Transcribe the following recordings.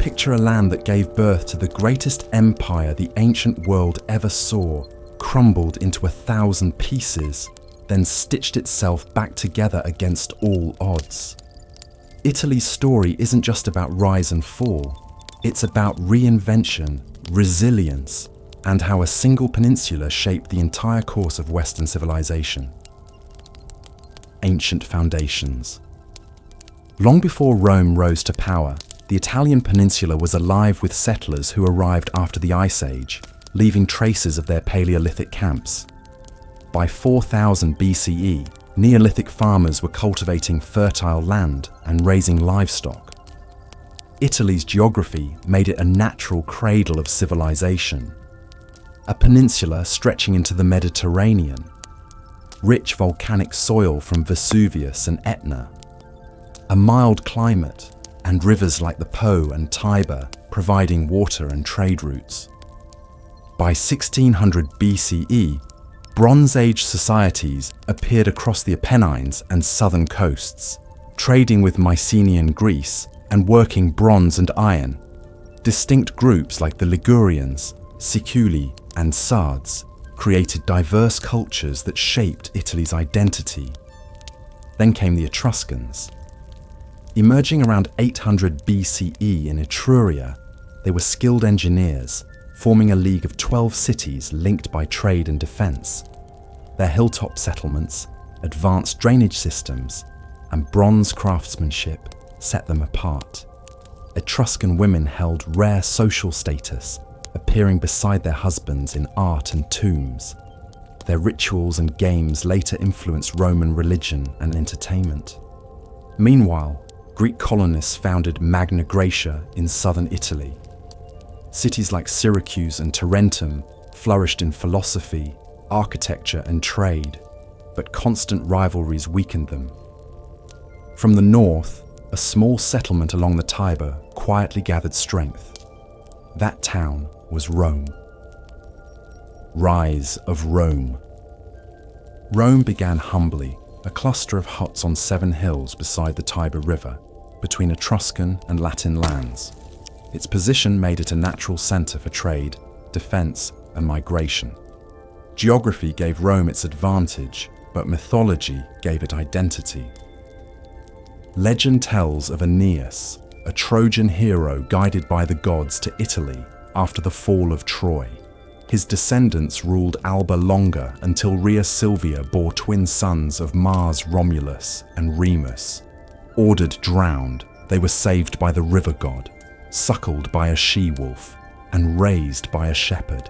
Picture a land that gave birth to the greatest empire the ancient world ever saw, crumbled into 1,000 pieces, then stitched itself back together against all odds. Italy's story isn't just about rise and fall. It's about reinvention, resilience, and how a single peninsula shaped the entire course of Western civilization. Ancient foundations. Long before Rome rose to power, the Italian peninsula was alive with settlers who arrived after the Ice Age, leaving traces of their Paleolithic camps. By 4000 BCE, Neolithic farmers were cultivating fertile land and raising livestock. Italy's geography made it a natural cradle of civilization. A peninsula stretching into the Mediterranean, rich volcanic soil from Vesuvius and Etna, a mild climate, and rivers like the Po and Tiber providing water and trade routes. By 1600 BCE, Bronze Age societies appeared across the Apennines and southern coasts, trading with Mycenaean Greece and working bronze and iron. Distinct groups like the Ligurians, Siculi, and Sards created diverse cultures that shaped Italy's identity. Then came the Etruscans. Emerging around 800 BCE in Etruria, they were skilled engineers, forming a league of 12 cities linked by trade and defense. Their hilltop settlements, advanced drainage systems, and bronze craftsmanship set them apart. Etruscan women held rare social status, appearing beside their husbands in art and tombs. Their rituals and games later influenced Roman religion and entertainment. Meanwhile, Greek colonists founded Magna Graecia in southern Italy. Cities like Syracuse and Tarentum flourished in philosophy, architecture, and trade, but constant rivalries weakened them. From the north, a small settlement along the Tiber quietly gathered strength. That town was Rome. Rise of Rome. Rome began humbly, a cluster of huts on 7 hills beside the Tiber River, between Etruscan and Latin lands. Its position made it a natural center for trade, defense, and migration. Geography gave Rome its advantage, but mythology gave it identity. Legend tells of Aeneas, a Trojan hero guided by the gods to Italy after the fall of Troy. His descendants ruled Alba Longa until Rhea Silvia bore twin sons of Mars Romulus and Remus. Ordered drowned, they were saved by the river god, suckled by a she-wolf, and raised by a shepherd.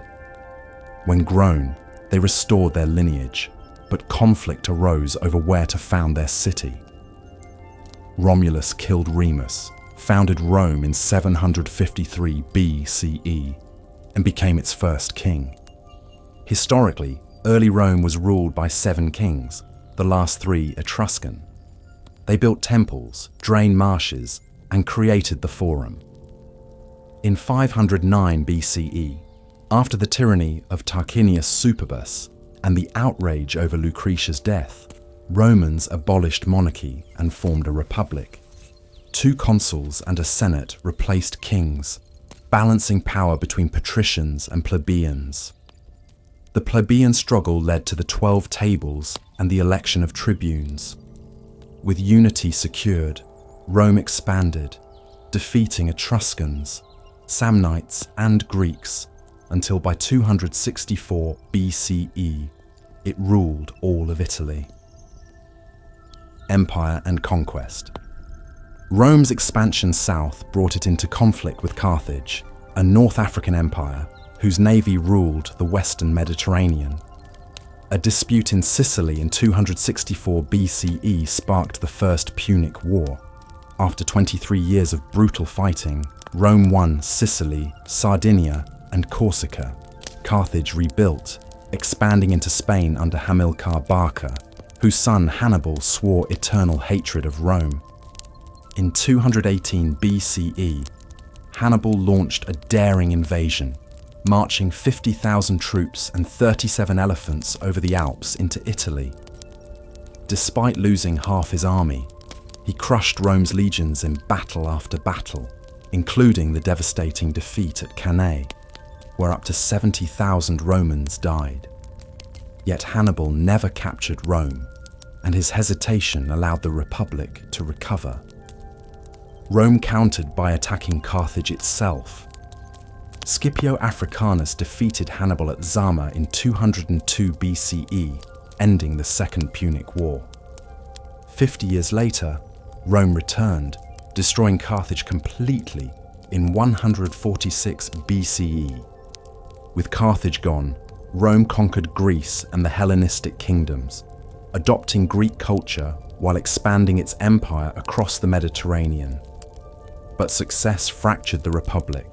When grown, they restored their lineage, but conflict arose over where to found their city. Romulus killed Remus, founded Rome in 753 BCE, and became its first king. Historically, early Rome was ruled by 7 kings, the last 3 Etruscan. They built temples, drained marshes, and created the Forum. In 509 BCE, after the tyranny of Tarquinius Superbus and the outrage over Lucretia's death, Romans abolished monarchy and formed a republic. 2 consuls and a senate replaced kings, balancing power between patricians and plebeians. The plebeian struggle led to the 12 tables and the election of tribunes. With unity secured, Rome expanded, defeating Etruscans, Samnites, and Greeks, until by 264 BCE, it ruled all of Italy. Empire and conquest. Rome's expansion south brought it into conflict with Carthage, a North African empire whose navy ruled the western Mediterranean. A dispute in Sicily in 264 BCE sparked the First Punic War. After 23 years of brutal fighting, Rome won Sicily, Sardinia, and Corsica. Carthage rebuilt, expanding into Spain under Hamilcar Barca, whose son Hannibal swore eternal hatred of Rome. In 218 BCE, Hannibal launched a daring invasion, marching 50,000 troops and 37 elephants over the Alps into Italy. Despite losing half his army, he crushed Rome's legions in battle after battle, including the devastating defeat at Cannae, where up to 70,000 Romans died. Yet Hannibal never captured Rome, and his hesitation allowed the Republic to recover. Rome countered by attacking Carthage itself. Scipio Africanus defeated Hannibal at Zama in 202 BCE, ending the Second Punic War. 50 years later, Rome returned, destroying Carthage completely in 146 BCE. With Carthage gone, Rome conquered Greece and the Hellenistic kingdoms, adopting Greek culture while expanding its empire across the Mediterranean. But success fractured the Republic.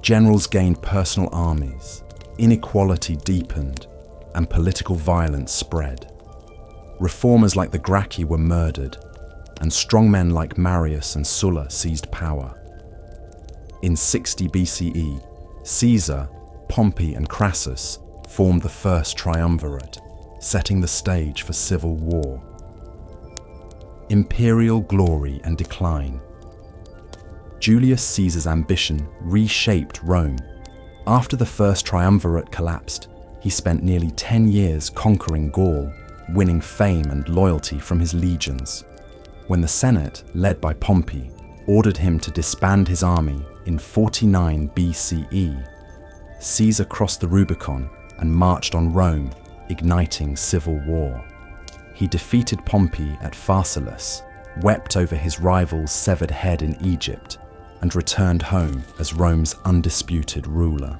Generals gained personal armies, inequality deepened, and political violence spread. Reformers like the Gracchi were murdered, and strongmen like Marius and Sulla seized power. In 60 BCE, Caesar, Pompey, and Crassus formed the first triumvirate, setting the stage for civil war. Imperial glory and decline. Julius Caesar's ambition reshaped Rome. After the first triumvirate collapsed, he spent nearly 10 years conquering Gaul, winning fame and loyalty from his legions. When the Senate, led by Pompey, ordered him to disband his army in 49 BCE, Caesar crossed the Rubicon and marched on Rome, igniting civil war. He defeated Pompey at Pharsalus, wept over his rival's severed head in Egypt, and returned home as Rome's undisputed ruler.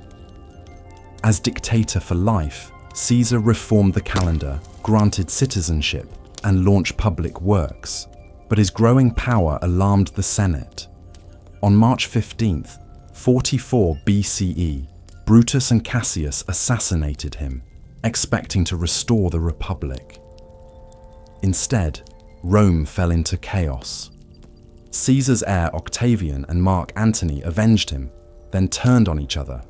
As dictator for life, Caesar reformed the calendar, granted citizenship, and launched public works. But his growing power alarmed the Senate. On March 15th, 44 BCE, Brutus and Cassius assassinated him, expecting to restore the Republic. Instead, Rome fell into chaos. Caesar's heir Octavian and Mark Antony avenged him, then turned on each other.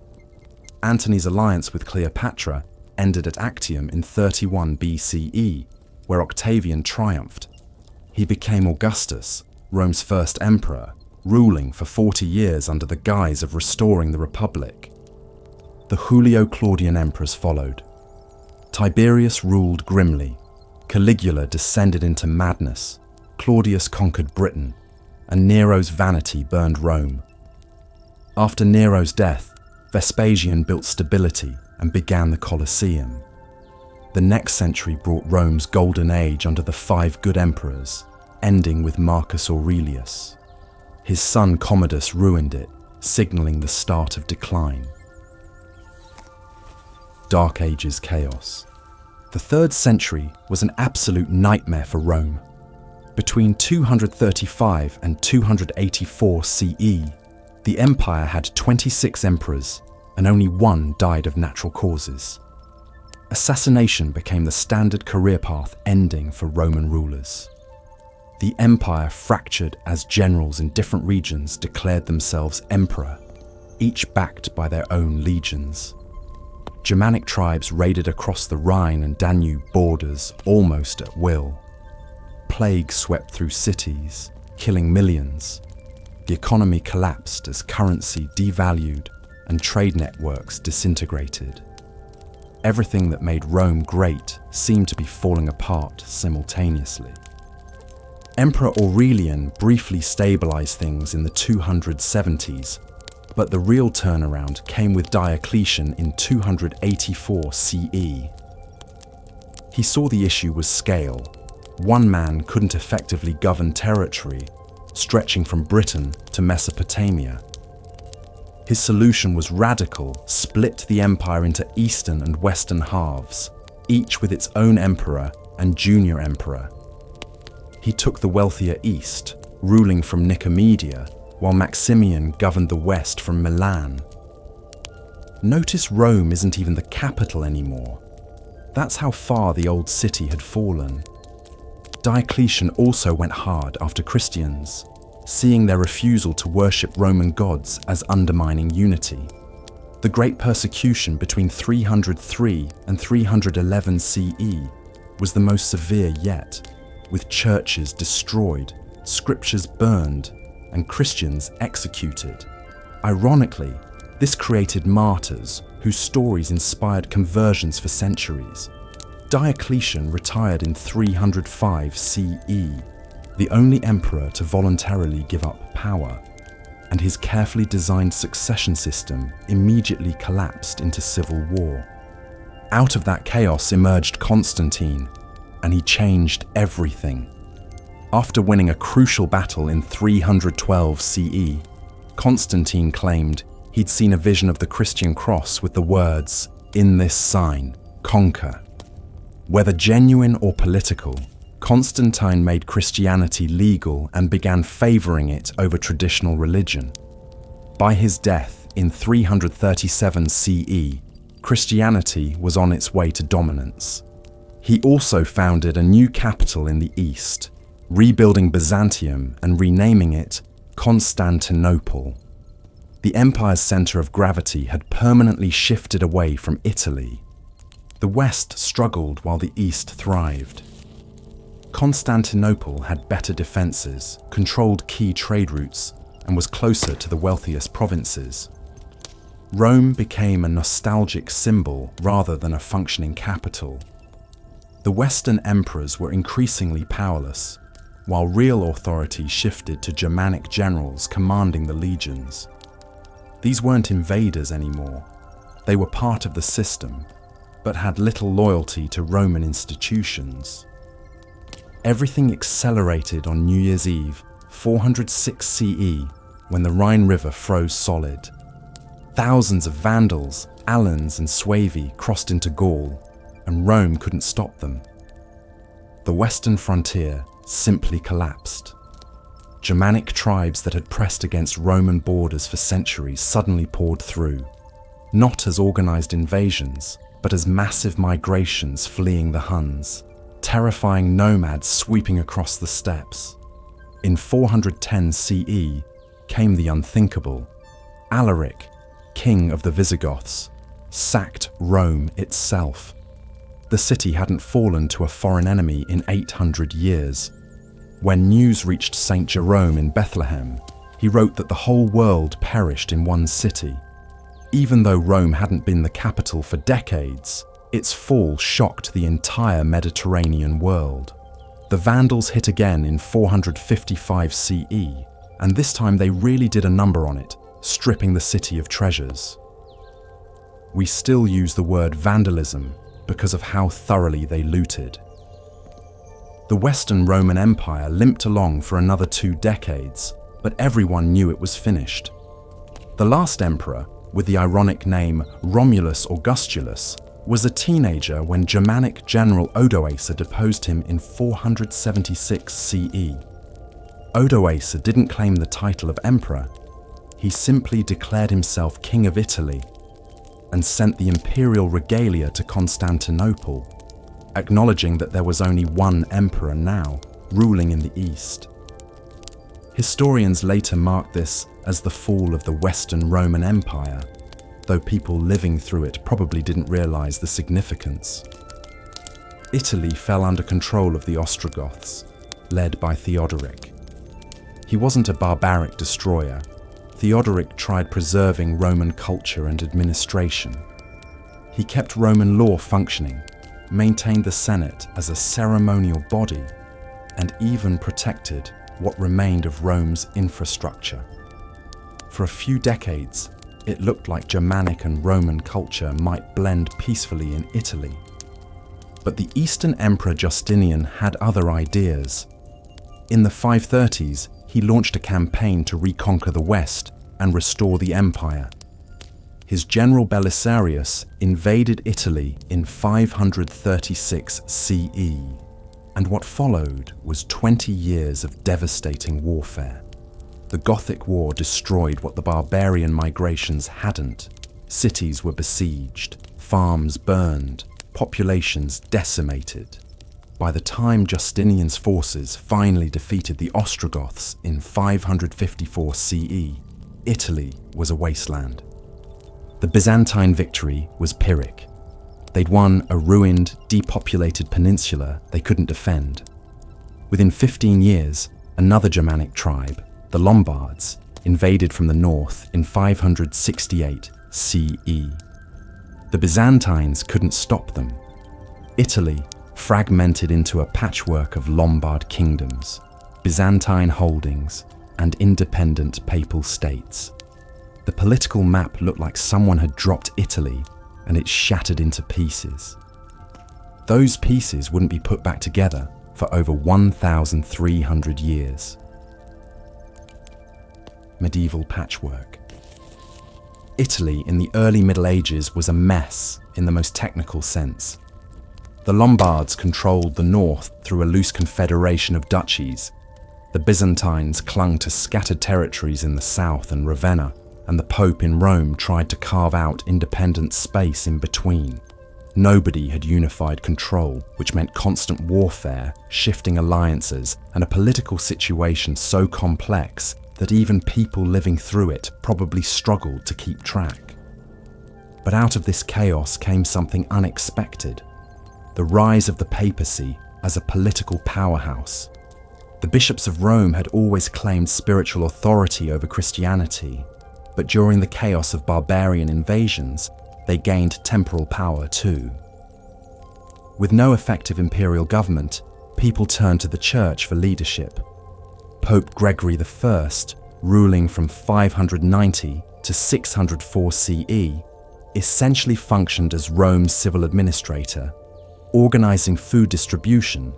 Antony's alliance with Cleopatra ended at Actium in 31 BCE, where Octavian triumphed. He became Augustus, Rome's first emperor, ruling for 40 years under the guise of restoring the Republic. The Julio-Claudian emperors followed. Tiberius ruled grimly, Caligula descended into madness, Claudius conquered Britain, and Nero's vanity burned Rome. After Nero's death, Vespasian built stability and began the Colosseum. The next century brought Rome's golden age under the 5 good emperors, ending with Marcus Aurelius. His son Commodus ruined it, signaling the start of decline. Dark Ages chaos. The 3rd century was an absolute nightmare for Rome. Between 235 and 284 CE, the empire had 26 emperors, and only 1 died of natural causes. Assassination became the standard career path ending for Roman rulers. The empire fractured as generals in different regions declared themselves emperor, each backed by their own legions. Germanic tribes raided across the Rhine and Danube borders almost at will. Plague swept through cities, killing millions. The economy collapsed as currency devalued and trade networks disintegrated. Everything that made Rome great seemed to be falling apart simultaneously. Emperor Aurelian briefly stabilized things in the 270s, but the real turnaround came with Diocletian in 284 CE. He saw the issue was scale. One man couldn't effectively govern territory, stretching from Britain to Mesopotamia. His solution was radical, split the empire into eastern and western halves, each with its own emperor and junior emperor. He took the wealthier east, ruling from Nicomedia, while Maximian governed the west from Milan. Notice Rome isn't even the capital anymore. That's how far the old city had fallen. Diocletian also went hard after Christians, seeing their refusal to worship Roman gods as undermining unity. The Great Persecution between 303 and 311 CE was the most severe yet, with churches destroyed, scriptures burned, and Christians executed. Ironically, this created martyrs whose stories inspired conversions for centuries. Diocletian retired in 305 CE, the only emperor to voluntarily give up power, and his carefully designed succession system immediately collapsed into civil war. Out of that chaos emerged Constantine, and he changed everything. After winning a crucial battle in 312 CE, Constantine claimed he'd seen a vision of the Christian cross with the words, "In this sign, conquer." Whether genuine or political, Constantine made Christianity legal and began favoring it over traditional religion. By his death in 337 CE, Christianity was on its way to dominance. He also founded a new capital in the east, rebuilding Byzantium and renaming it Constantinople. The empire's center of gravity had permanently shifted away from Italy. The West struggled while the East thrived. Constantinople had better defenses, controlled key trade routes, and was closer to the wealthiest provinces. Rome became a nostalgic symbol rather than a functioning capital. The Western emperors were increasingly powerless, while real authority shifted to Germanic generals commanding the legions. These weren't invaders anymore. They were part of the system, but had little loyalty to Roman institutions. Everything accelerated on New Year's Eve, 406 CE, when the Rhine River froze solid. Thousands of Vandals, Alans and Suevi crossed into Gaul, and Rome couldn't stop them. The western frontier simply collapsed. Germanic tribes that had pressed against Roman borders for centuries suddenly poured through, not as organized invasions, but as massive migrations fleeing the Huns, terrifying nomads sweeping across the steppes. In 410 CE came the unthinkable. Alaric, king of the Visigoths, sacked Rome itself. The city hadn't fallen to a foreign enemy in 800 years. When news reached St. Jerome in Bethlehem, he wrote that the whole world perished in one city. Even though Rome hadn't been the capital for decades, its fall shocked the entire Mediterranean world. The Vandals hit again in 455 CE, and this time they really did a number on it, stripping the city of treasures. We still use the word vandalism because of how thoroughly they looted. The Western Roman Empire limped along for another 2 decades, but everyone knew it was finished. The last emperor, with the ironic name Romulus Augustulus, was a teenager when Germanic general Odoacer deposed him in 476 CE. Odoacer didn't claim the title of emperor. He simply declared himself king of Italy and sent the imperial regalia to Constantinople, acknowledging that there was only one emperor now, ruling in the east. Historians later marked this as the fall of the Western Roman Empire, though people living through it probably didn't realize the significance. Italy fell under control of the Ostrogoths, led by Theodoric. He wasn't a barbaric destroyer. Theodoric tried preserving Roman culture and administration. He kept Roman law functioning, maintained the Senate as a ceremonial body, and even protected what remained of Rome's infrastructure. For a few decades, it looked like Germanic and Roman culture might blend peacefully in Italy. But the Eastern Emperor Justinian had other ideas. In the 530s, he launched a campaign to reconquer the West and restore the empire. His general Belisarius invaded Italy in 536 CE, and what followed was 20 years of devastating warfare. The Gothic War destroyed what the barbarian migrations hadn't. Cities were besieged, farms burned, populations decimated. By the time Justinian's forces finally defeated the Ostrogoths in 554 CE, Italy was a wasteland. The Byzantine victory was Pyrrhic. They'd won a ruined, depopulated peninsula they couldn't defend. Within 15 years, another Germanic tribe, The Lombards invaded from the north in 568 CE. The Byzantines couldn't stop them. Italy fragmented into a patchwork of Lombard kingdoms, Byzantine holdings, and independent papal states. The political map looked like someone had dropped Italy and it shattered into pieces. Those pieces wouldn't be put back together for over 1,300 years. Medieval patchwork. Italy in the early Middle Ages was a mess in the most technical sense. The Lombards controlled the north through a loose confederation of duchies. The Byzantines clung to scattered territories in the south and Ravenna, and the Pope in Rome tried to carve out independent space in between. Nobody had unified control, which meant constant warfare, shifting alliances, and a political situation so complex that even people living through it probably struggled to keep track. But out of this chaos came something unexpected: the rise of the papacy as a political powerhouse. The bishops of Rome had always claimed spiritual authority over Christianity, but during the chaos of barbarian invasions, they gained temporal power too. With no effective imperial government, people turned to the church for leadership. Pope Gregory I, ruling from 590 to 604 CE, essentially functioned as Rome's civil administrator, organizing food distribution,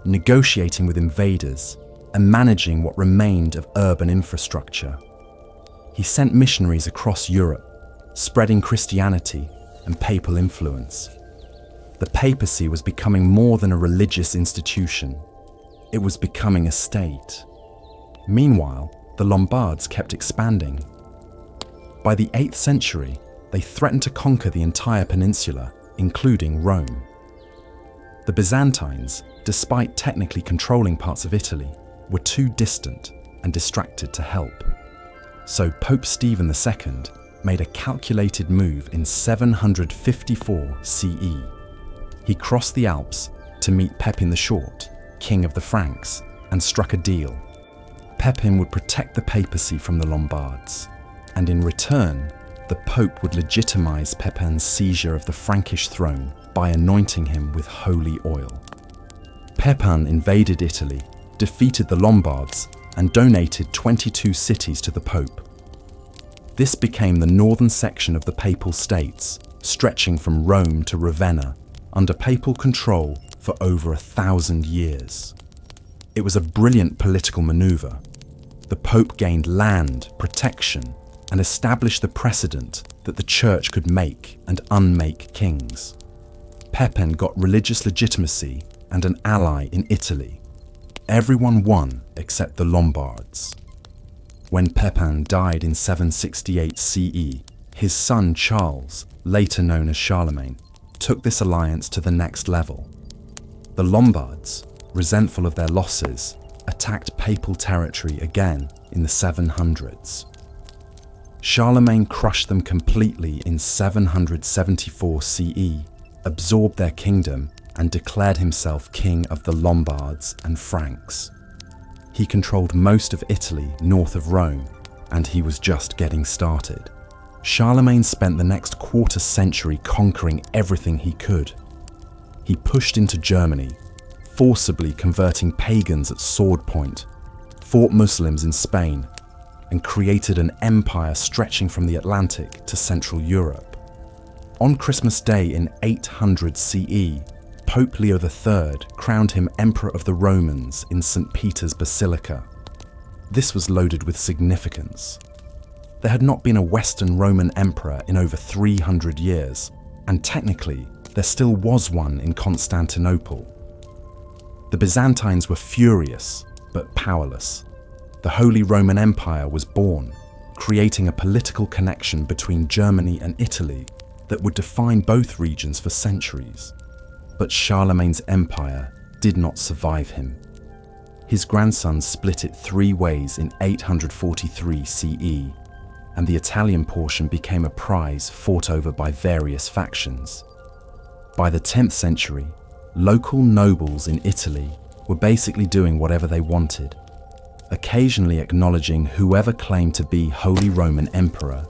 negotiating with invaders, and managing what remained of urban infrastructure. He sent missionaries across Europe, spreading Christianity and papal influence. The papacy was becoming more than a religious institution. It was becoming a state. Meanwhile, the Lombards kept expanding. By the 8th century, they threatened to conquer the entire peninsula, including Rome. The Byzantines, despite technically controlling parts of Italy, were too distant and distracted to help. So Pope Stephen II made a calculated move in 754 CE. He crossed the Alps to meet Pepin the Short, king of the Franks, and struck a deal. Pepin would protect the papacy from the Lombards, and in return, the Pope would legitimize Pepin's seizure of the Frankish throne by anointing him with holy oil. Pepin invaded Italy, defeated the Lombards, and donated 22 cities to the Pope. This became the northern section of the Papal States, stretching from Rome to Ravenna, under papal control for over 1,000 years. It was a brilliant political maneuver. The Pope gained land, protection, and established the precedent that the Church could make and unmake kings. Pepin got religious legitimacy and an ally in Italy. Everyone won except the Lombards. When Pepin died in 768 CE, his son Charles, later known as Charlemagne, took this alliance to the next level. The Lombards, resentful of their losses, attacked papal territory again in the 700s. Charlemagne crushed them completely in 774 CE, absorbed their kingdom, and declared himself king of the Lombards and Franks. He controlled most of Italy north of Rome, and he was just getting started. Charlemagne spent the next quarter century conquering everything he could. He pushed into Germany, forcibly converting pagans at sword point, fought Muslims in Spain, and created an empire stretching from the Atlantic to Central Europe. On Christmas Day in 800 CE, Pope Leo III crowned him Emperor of the Romans in St. Peter's Basilica. This was loaded with significance. There had not been a Western Roman emperor in over 300 years, and technically, there still was one in Constantinople. The Byzantines were furious, but powerless. The Holy Roman Empire was born, creating a political connection between Germany and Italy that would define both regions for centuries. But Charlemagne's empire did not survive him. His grandsons split it 3 ways in 843 CE, and the Italian portion became a prize fought over by various factions. By the 10th century, local nobles in Italy were basically doing whatever they wanted. occasionally acknowledging whoever claimed to be Holy Roman Emperor,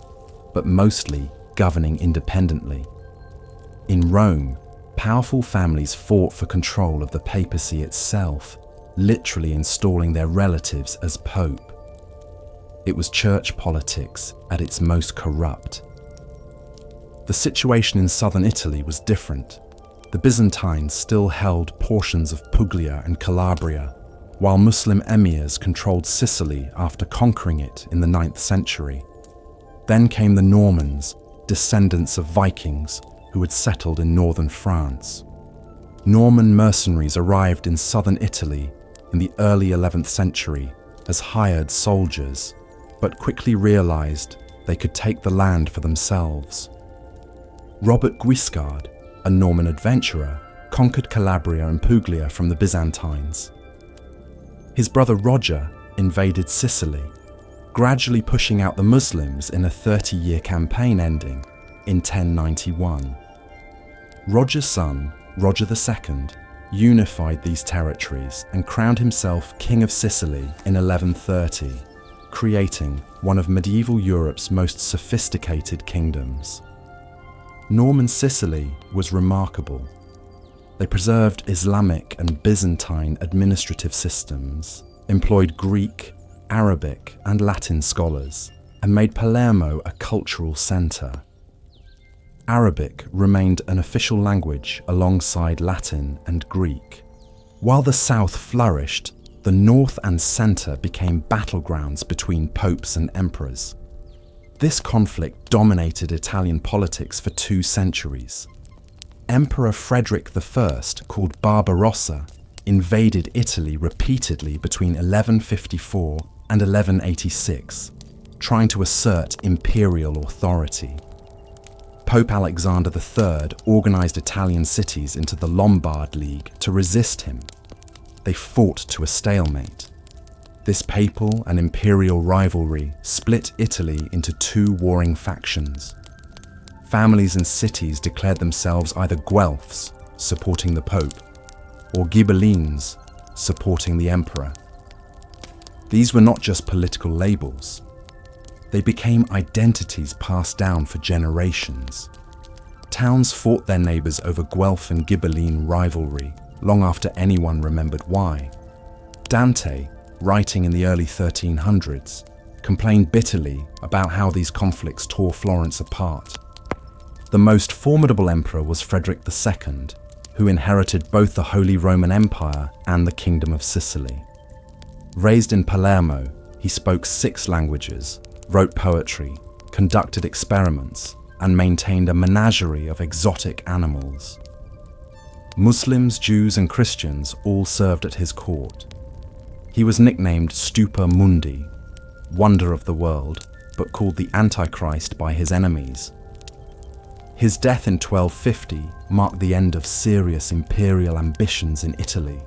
but mostly governing independently. In Rome, powerful families fought for control of the papacy itself, literally installing their relatives as pope. It was church politics at its most corrupt. The situation in southern Italy was different. The Byzantines still held portions of Puglia and Calabria, while Muslim emirs controlled Sicily after conquering it in the 9th century. Then came the Normans, descendants of Vikings who had settled in northern France. Norman mercenaries arrived in southern Italy in the early 11th century as hired soldiers, but quickly realized they could take the land for themselves. Robert Guiscard, a Norman adventurer, conquered Calabria and Puglia from the Byzantines. His brother Roger invaded Sicily, gradually pushing out the Muslims in a 30-year campaign ending in 1091. Roger's son, Roger II, unified these territories and crowned himself King of Sicily in 1130, creating one of medieval Europe's most sophisticated kingdoms. Norman Sicily was remarkable. They preserved Islamic and Byzantine administrative systems, employed Greek, Arabic, and Latin scholars, and made Palermo a cultural centre. Arabic remained an official language alongside Latin and Greek. While the south flourished, the north and centre became battlegrounds between popes and emperors. This conflict dominated Italian politics for 2 centuries. Emperor Frederick I, called Barbarossa, invaded Italy repeatedly between 1154 and 1186, trying to assert imperial authority. Pope Alexander III organised Italian cities into the Lombard League to resist him. They fought to a stalemate. This papal and imperial rivalry split Italy into 2 warring factions. Families and cities declared themselves either Guelphs, supporting the Pope, or Ghibellines, supporting the Emperor. These were not just political labels. They became identities passed down for generations. Towns fought their neighbours over Guelph and Ghibelline rivalry long after anyone remembered why. Dante, writing in the early 1300s, complained bitterly about how these conflicts tore Florence apart. The most formidable emperor was Frederick II, who inherited both the Holy Roman Empire and the Kingdom of Sicily. Raised in Palermo, he spoke 6 languages, wrote poetry, conducted experiments, and maintained a menagerie of exotic animals. Muslims, Jews, and Christians all served at his court. He was nicknamed Stupa Mundi, wonder of the world, but called the Antichrist by his enemies. His death in 1250 marked the end of serious imperial ambitions in Italy.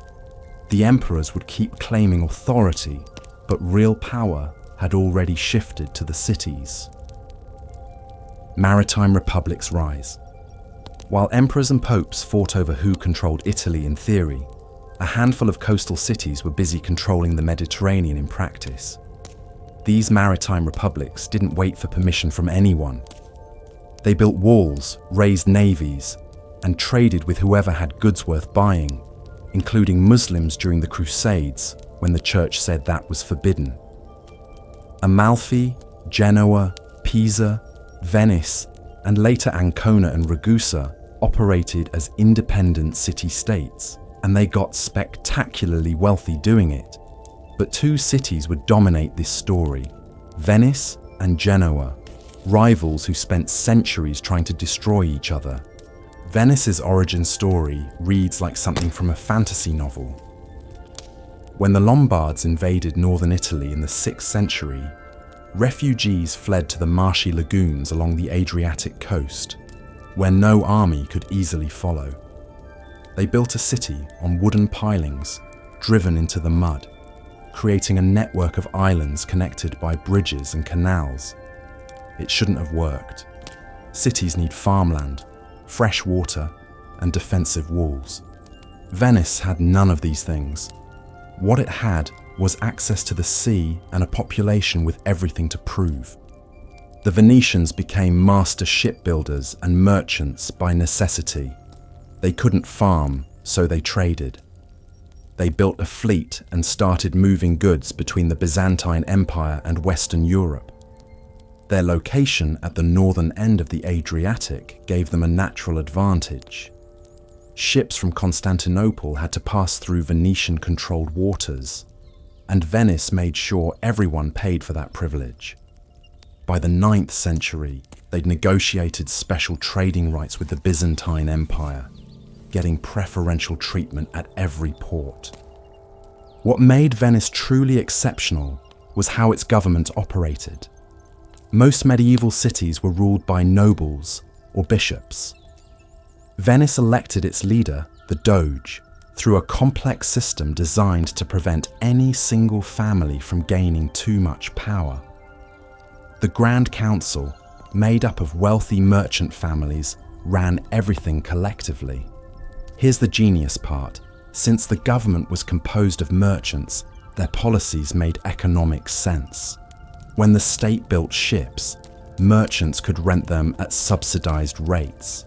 The emperors would keep claiming authority, but real power had already shifted to the cities. Maritime republics rise. While emperors and popes fought over who controlled Italy in theory, a handful of coastal cities were busy controlling the Mediterranean in practice. These maritime republics didn't wait for permission from anyone. They built walls, raised navies, and traded with whoever had goods worth buying, including Muslims during the Crusades, when the church said that was forbidden. Amalfi, Genoa, Pisa, Venice, and later Ancona and Ragusa operated as independent city-states, and they got spectacularly wealthy doing it. But 2 cities would dominate this story: Venice and Genoa, rivals who spent centuries trying to destroy each other. Venice's origin story reads like something from a fantasy novel. When the Lombards invaded northern Italy in the 6th century, refugees fled to the marshy lagoons along the Adriatic coast, where no army could easily follow. They built a city on wooden pilings, driven into the mud, creating a network of islands connected by bridges and canals. It shouldn't have worked. Cities need farmland, fresh water, and defensive walls. Venice had none of these things. What it had was access to the sea and a population with everything to prove. The Venetians became master shipbuilders and merchants by necessity. They couldn't farm, so they traded. They built a fleet and started moving goods between the Byzantine Empire and Western Europe. Their location at the northern end of the Adriatic gave them a natural advantage. Ships from Constantinople had to pass through Venetian-controlled waters, and Venice made sure everyone paid for that privilege. By the 9th century, they'd negotiated special trading rights with the Byzantine Empire, getting preferential treatment at every port. What made Venice truly exceptional was how its government operated. Most medieval cities were ruled by nobles or bishops. Venice elected its leader, the Doge, through a complex system designed to prevent any single family from gaining too much power. The Grand Council, made up of wealthy merchant families, ran everything collectively. Here's the genius part. Since the government was composed of merchants, their policies made economic sense. When the state built ships, merchants could rent them at subsidized rates.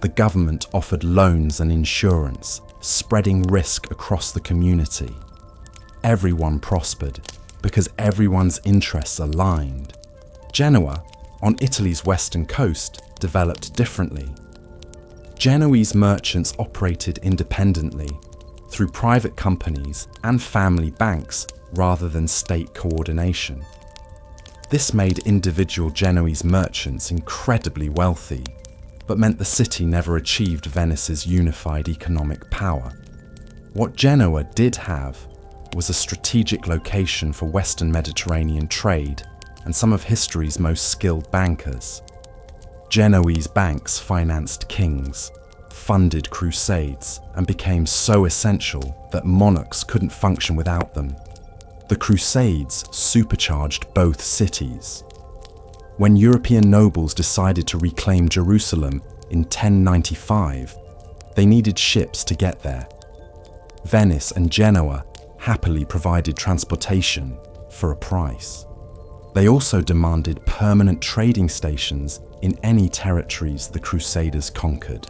The government offered loans and insurance, spreading risk across the community. Everyone prospered because everyone's interests aligned. Genoa, on Italy's western coast, developed differently. Genoese merchants operated independently through private companies and family banks rather than state coordination. This made individual Genoese merchants incredibly wealthy, but meant the city never achieved Venice's unified economic power. What Genoa did have was a strategic location for Western Mediterranean trade and some of history's most skilled bankers. Genoese banks financed kings, funded crusades, and became so essential that monarchs couldn't function without them. The Crusades supercharged both cities. When European nobles decided to reclaim Jerusalem in 1095, they needed ships to get there. Venice and Genoa happily provided transportation for a price. They also demanded permanent trading stations in any territories the Crusaders conquered.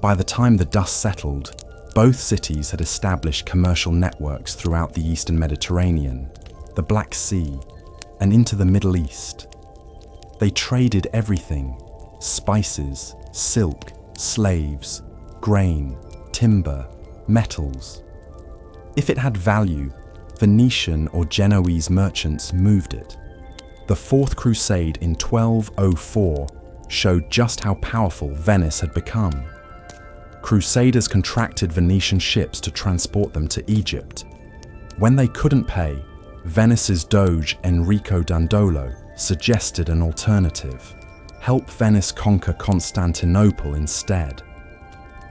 By the time the dust settled, both cities had established commercial networks throughout the Eastern Mediterranean, the Black Sea, and into the Middle East. They traded everything: spices, silk, slaves, grain, timber, metals. If it had value, Venetian or Genoese merchants moved it. The Fourth Crusade in 1204 showed just how powerful Venice had become. Crusaders contracted Venetian ships to transport them to Egypt. When they couldn't pay, Venice's Doge Enrico Dandolo suggested an alternative: help Venice conquer Constantinople instead.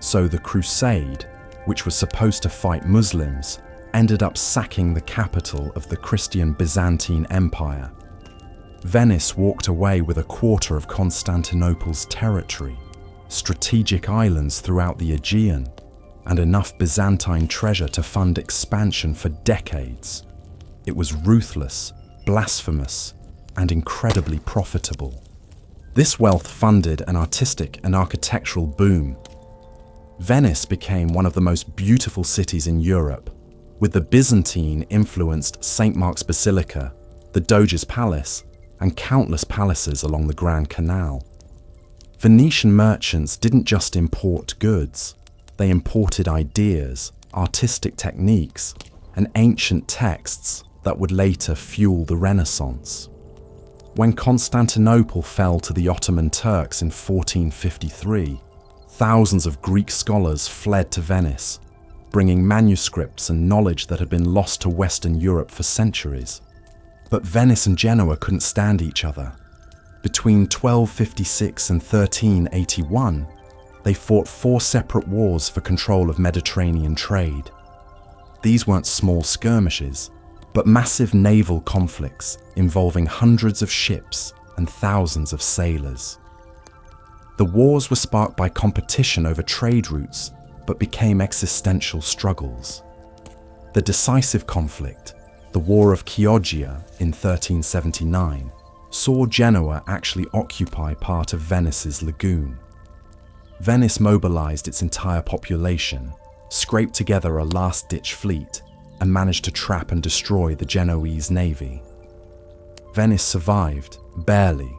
So the crusade, which was supposed to fight Muslims, ended up sacking the capital of the Christian Byzantine Empire. Venice walked away with a quarter of Constantinople's territory, strategic islands throughout the Aegean, and enough Byzantine treasure to fund expansion for decades. It was ruthless, blasphemous, and incredibly profitable. This wealth funded an artistic and architectural boom. Venice became one of the most beautiful cities in Europe, with the Byzantine-influenced St. Mark's Basilica, the Doge's Palace, and countless palaces along the Grand Canal. Venetian merchants didn't just import goods, they imported ideas, artistic techniques, and ancient texts that would later fuel the Renaissance. When Constantinople fell to the Ottoman Turks in 1453, thousands of Greek scholars fled to Venice, bringing manuscripts and knowledge that had been lost to Western Europe for centuries. But Venice and Genoa couldn't stand each other. Between 1256 and 1381, they fought 4 separate wars for control of Mediterranean trade. These weren't small skirmishes, but massive naval conflicts involving hundreds of ships and thousands of sailors. The wars were sparked by competition over trade routes, but became existential struggles. The decisive conflict, The War of Chioggia in 1379 saw Genoa actually occupy part of Venice's lagoon. Venice mobilized its entire population, scraped together a last-ditch fleet, and managed to trap and destroy the Genoese navy. Venice survived, barely,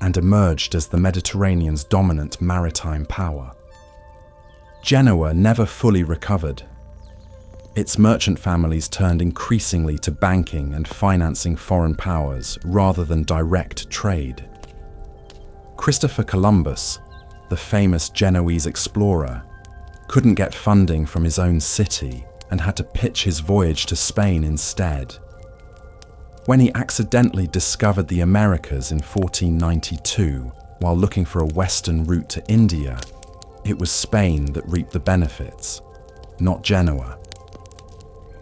and emerged as the Mediterranean's dominant maritime power. Genoa never fully recovered. Its merchant families turned increasingly to banking and financing foreign powers rather than direct trade. Christopher Columbus, the famous Genoese explorer, couldn't get funding from his own city and had to pitch his voyage to Spain instead. When he accidentally discovered the Americas in 1492 while looking for a western route to India, it was Spain that reaped the benefits, not Genoa.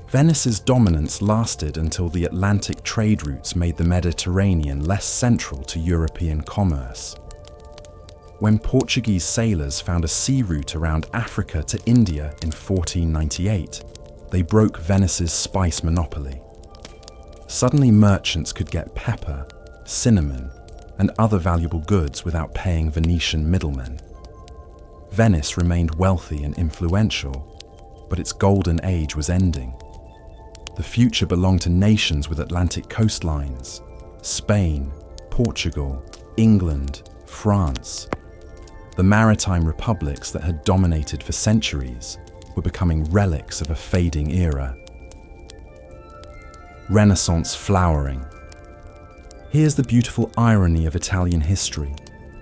Venice's dominance lasted until the Atlantic trade routes made the Mediterranean less central to European commerce. When Portuguese sailors found a sea route around Africa to India in 1498, they broke Venice's spice monopoly. Suddenly merchants could get pepper, cinnamon, and other valuable goods without paying Venetian middlemen. Venice remained wealthy and influential, but its golden age was ending. The future belonged to nations with Atlantic coastlines: Spain, Portugal, England, France. The maritime republics that had dominated for centuries were becoming relics of a fading era. Renaissance flowering. Here's the beautiful irony of Italian history.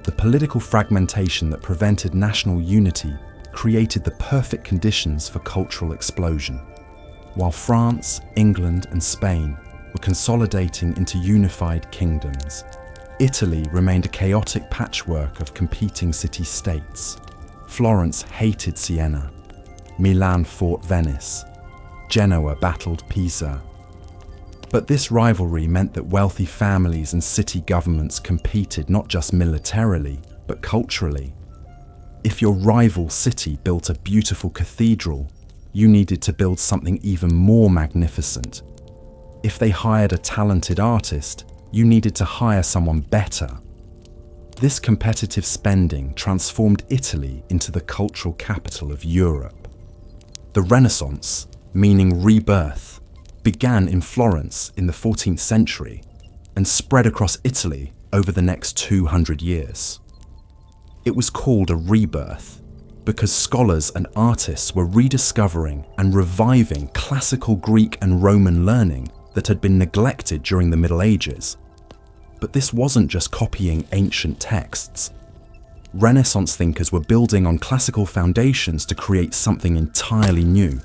The political fragmentation that prevented national unity created the perfect conditions for cultural explosion. While France, England, and Spain were consolidating into unified kingdoms, Italy remained a chaotic patchwork of competing city-states. Florence hated Siena, Milan fought Venice, Genoa battled Pisa. But this rivalry meant that wealthy families and city governments competed not just militarily, but culturally. If your rival city built a beautiful cathedral, you needed to build something even more magnificent. If they hired a talented artist, you needed to hire someone better. This competitive spending transformed Italy into the cultural capital of Europe. The Renaissance, meaning rebirth, began in Florence in the 14th century and spread across Italy over the next 200 years. It was called a rebirth because scholars and artists were rediscovering and reviving classical Greek and Roman learning that had been neglected during the Middle Ages. But this wasn't just copying ancient texts. Renaissance thinkers were building on classical foundations to create something entirely new,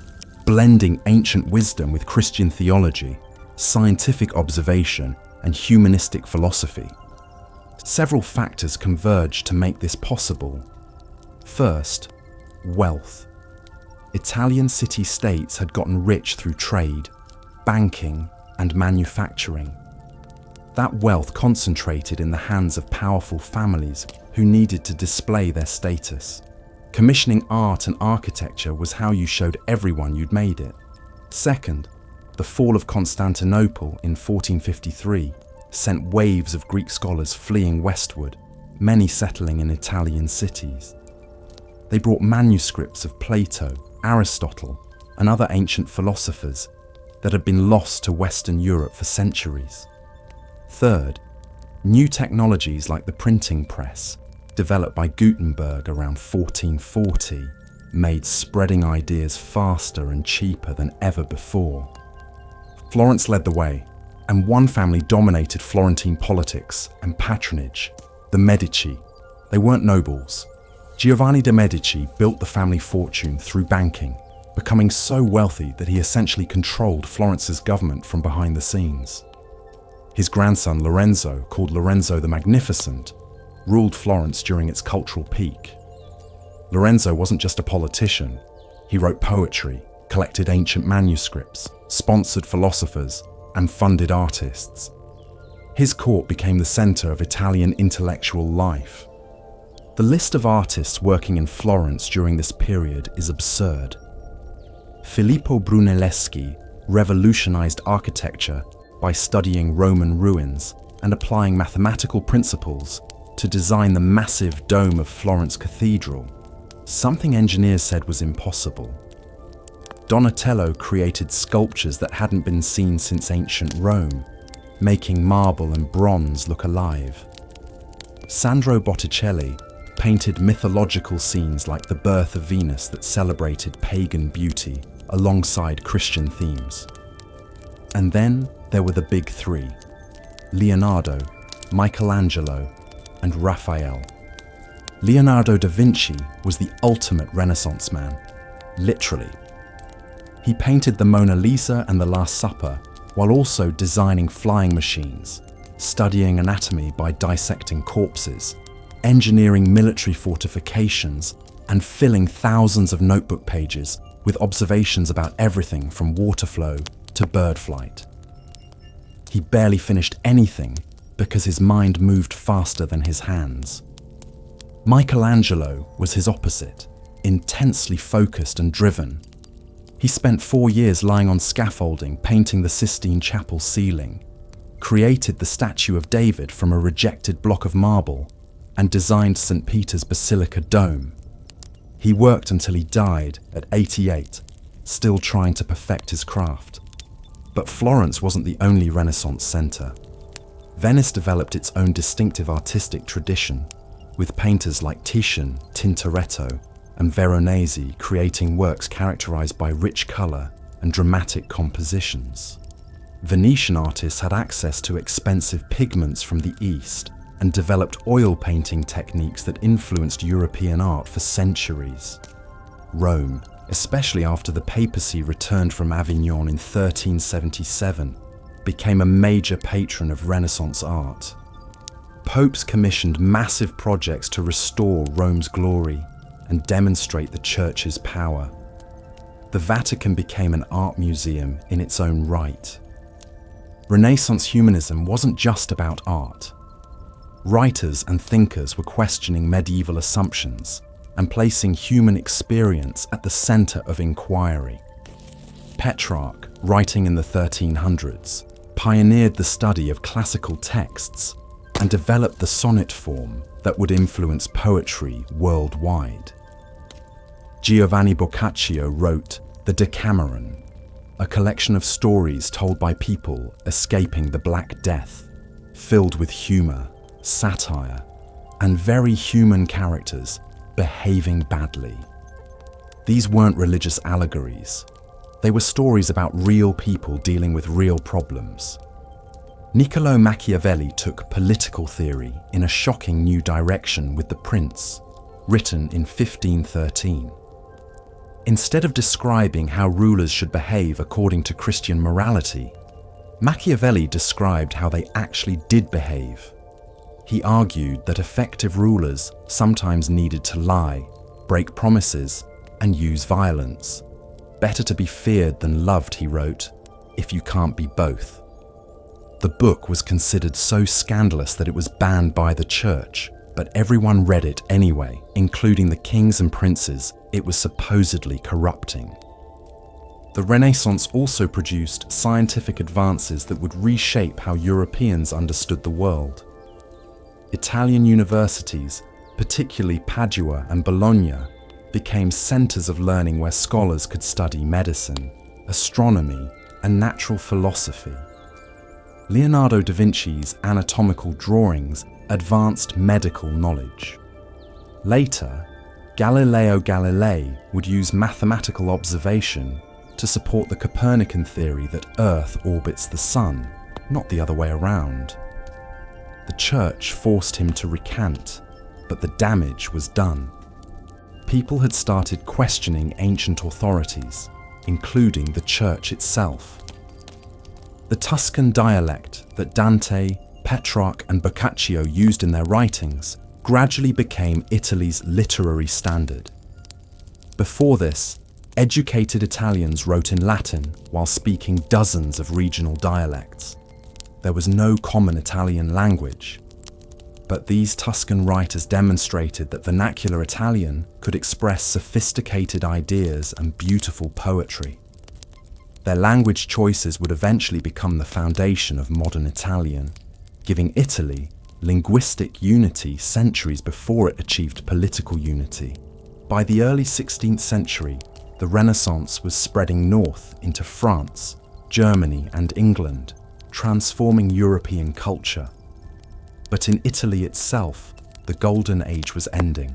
blending ancient wisdom with Christian theology, scientific observation, and humanistic philosophy. Several factors converged to make this possible. First, wealth. Italian city-states had gotten rich through trade, banking, and manufacturing. That wealth concentrated in the hands of powerful families who needed to display their status. Commissioning art and architecture was how you showed everyone you'd made it. Second, the fall of Constantinople in 1453 sent waves of Greek scholars fleeing westward, many settling in Italian cities. They brought manuscripts of Plato, Aristotle, and other ancient philosophers that had been lost to Western Europe for centuries. Third, new technologies like the printing press, developed by Gutenberg around 1440, made spreading ideas faster and cheaper than ever before. Florence led the way, and one family dominated Florentine politics and patronage, the Medici. They weren't nobles. Giovanni de' Medici built the family fortune through banking, becoming so wealthy that he essentially controlled Florence's government from behind the scenes. His grandson Lorenzo, called Lorenzo the Magnificent, ruled Florence during its cultural peak. Lorenzo wasn't just a politician. He wrote poetry, collected ancient manuscripts, sponsored philosophers, and funded artists. His court became the center of Italian intellectual life. The list of artists working in Florence during this period is absurd. Filippo Brunelleschi, revolutionized architecture by studying Roman ruins and applying mathematical principles to design the massive dome of Florence Cathedral, something engineers said was impossible. Donatello created sculptures that hadn't been seen since ancient Rome, making marble and bronze look alive. Sandro Botticelli painted mythological scenes like the birth of Venus that celebrated pagan beauty alongside Christian themes. And then there were the big three: Leonardo, Michelangelo, and Raphael. Leonardo da Vinci was the ultimate Renaissance man, literally. He painted the Mona Lisa and the Last Supper while also designing flying machines, studying anatomy by dissecting corpses, engineering military fortifications, and filling thousands of notebook pages with observations about everything from water flow to bird flight. He barely finished anything because his mind moved faster than his hands. Michelangelo was his opposite, intensely focused and driven. He spent 4 years lying on scaffolding painting the Sistine Chapel ceiling, created the statue of David from a rejected block of marble, and designed St. Peter's Basilica dome. He worked until he died at 88, still trying to perfect his craft. But Florence wasn't the only Renaissance centre. Venice developed its own distinctive artistic tradition, with painters like Titian, Tintoretto, and Veronese creating works characterized by rich color and dramatic compositions. Venetian artists had access to expensive pigments from the East and developed oil painting techniques that influenced European art for centuries. Rome, especially after the papacy returned from Avignon in 1377, became a major patron of Renaissance art. Popes commissioned massive projects to restore Rome's glory and demonstrate the Church's power. The Vatican became an art museum in its own right. Renaissance humanism wasn't just about art. Writers and thinkers were questioning medieval assumptions and placing human experience at the center of inquiry. Petrarch, writing in the 1300s, pioneered the study of classical texts and developed the sonnet form that would influence poetry worldwide. Giovanni Boccaccio wrote The Decameron, a collection of stories told by people escaping the Black Death, filled with humor, satire, and very human characters behaving badly. These weren't religious allegories. They were stories about real people dealing with real problems. Niccolò Machiavelli took political theory in a shocking new direction with The Prince, written in 1513. Instead of describing how rulers should behave according to Christian morality, Machiavelli described how they actually did behave. He argued that effective rulers sometimes needed to lie, break promises, and use violence. Better to be feared than loved, he wrote, if you can't be both. The book was considered so scandalous that it was banned by the church, but everyone read it anyway, including the kings and princes it was supposedly corrupting. The Renaissance also produced scientific advances that would reshape how Europeans understood the world. Italian universities, particularly Padua and Bologna, became centers of learning where scholars could study medicine, astronomy, and natural philosophy. Leonardo da Vinci's anatomical drawings advanced medical knowledge. Later, Galileo Galilei would use mathematical observation to support the Copernican theory that Earth orbits the Sun, not the other way around. The church forced him to recant, but the damage was done. People had started questioning ancient authorities, including the church itself. The Tuscan dialect that Dante, Petrarch, and Boccaccio used in their writings gradually became Italy's literary standard. Before this, educated Italians wrote in Latin while speaking dozens of regional dialects. There was no common Italian language. But these Tuscan writers demonstrated that vernacular Italian could express sophisticated ideas and beautiful poetry. Their language choices would eventually become the foundation of modern Italian, giving Italy linguistic unity centuries before it achieved political unity. By the early 16th century, the Renaissance was spreading north into France, Germany, and England, transforming European culture. But in Italy itself, the Golden Age was ending.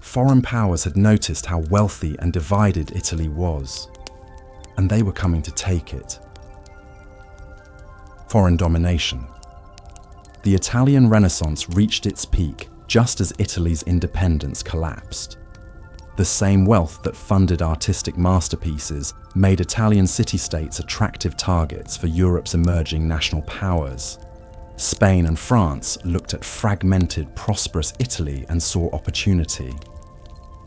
Foreign powers had noticed how wealthy and divided Italy was, and they were coming to take it. Foreign domination. The Italian Renaissance reached its peak just as Italy's independence collapsed. The same wealth that funded artistic masterpieces made Italian city-states attractive targets for Europe's emerging national powers. Spain and France looked at fragmented, prosperous Italy and saw opportunity.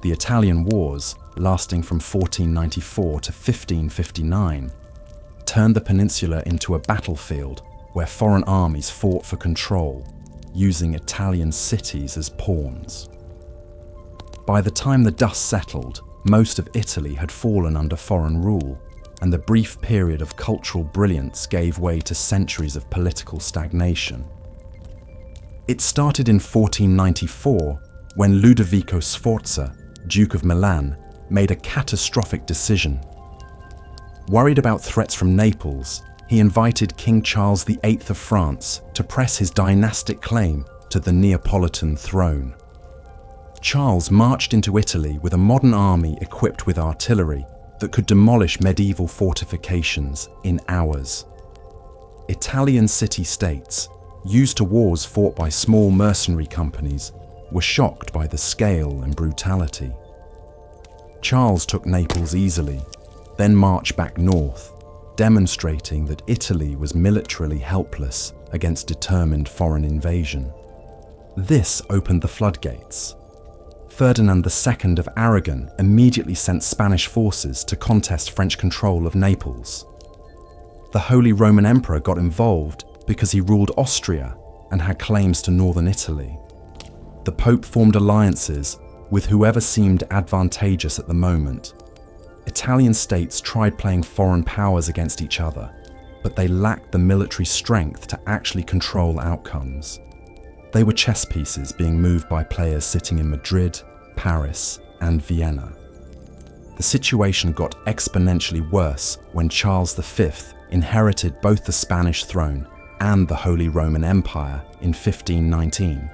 The Italian Wars, lasting from 1494 to 1559, turned the peninsula into a battlefield where foreign armies fought for control, using Italian cities as pawns. By the time the dust settled, most of Italy had fallen under foreign rule, and the brief period of cultural brilliance gave way to centuries of political stagnation. It started in 1494 when Ludovico Sforza, Duke of Milan, made a catastrophic decision. Worried about threats from Naples, he invited King Charles VIII of France to press his dynastic claim to the Neapolitan throne. Charles marched into Italy with a modern army equipped with artillery that could demolish medieval fortifications in hours. Italian city-states, used to wars fought by small mercenary companies, were shocked by the scale and brutality. Charles took Naples easily, then marched back north, demonstrating that Italy was militarily helpless against determined foreign invasion. This opened the floodgates. Ferdinand II of Aragon immediately sent Spanish forces to contest French control of Naples. The Holy Roman Emperor got involved because he ruled Austria and had claims to northern Italy. The Pope formed alliances with whoever seemed advantageous at the moment. Italian states tried playing foreign powers against each other, but they lacked the military strength to actually control outcomes. They were chess pieces being moved by players sitting in Madrid, Paris, and Vienna. The situation got exponentially worse when Charles V inherited both the Spanish throne and the Holy Roman Empire in 1519,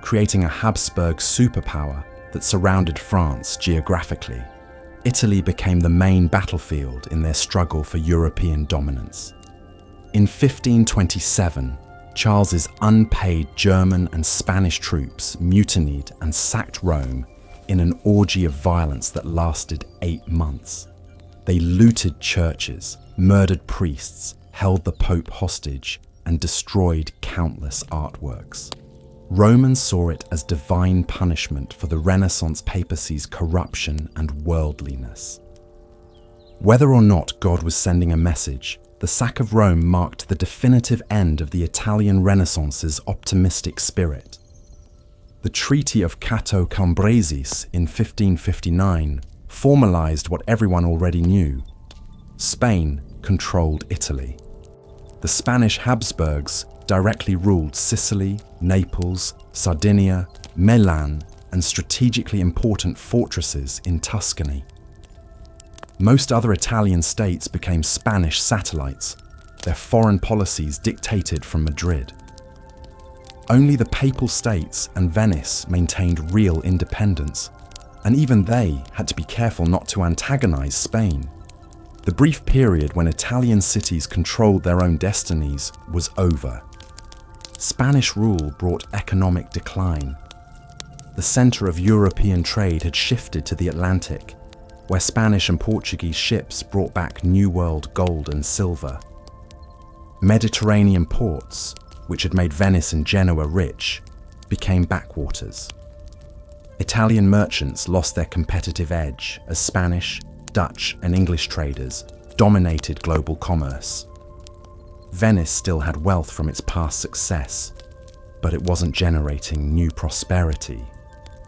creating a Habsburg superpower that surrounded France geographically. Italy became the main battlefield in their struggle for European dominance. In 1527, Charles's unpaid German and Spanish troops mutinied and sacked Rome in an orgy of violence that lasted 8 months. They looted churches, murdered priests, held the Pope hostage, and destroyed countless artworks. Romans saw it as divine punishment for the Renaissance papacy's corruption and worldliness. Whether or not God was sending a message, the sack of Rome marked the definitive end of the Italian Renaissance's optimistic spirit. The Treaty of Cato Cambresis in 1559 formalized what everyone already knew. Spain controlled Italy. The Spanish Habsburgs directly ruled Sicily, Naples, Sardinia, Milan, and strategically important fortresses in Tuscany. Most other Italian states became Spanish satellites, their foreign policies dictated from Madrid. Only the Papal States and Venice maintained real independence, and even they had to be careful not to antagonize Spain. The brief period when Italian cities controlled their own destinies was over. Spanish rule brought economic decline. The center of European trade had shifted to the Atlantic, where Spanish and Portuguese ships brought back New World gold and silver. Mediterranean ports, which had made Venice and Genoa rich, became backwaters. Italian merchants lost their competitive edge as Spanish, Dutch, and English traders dominated global commerce. Venice still had wealth from its past success, but it wasn't generating new prosperity.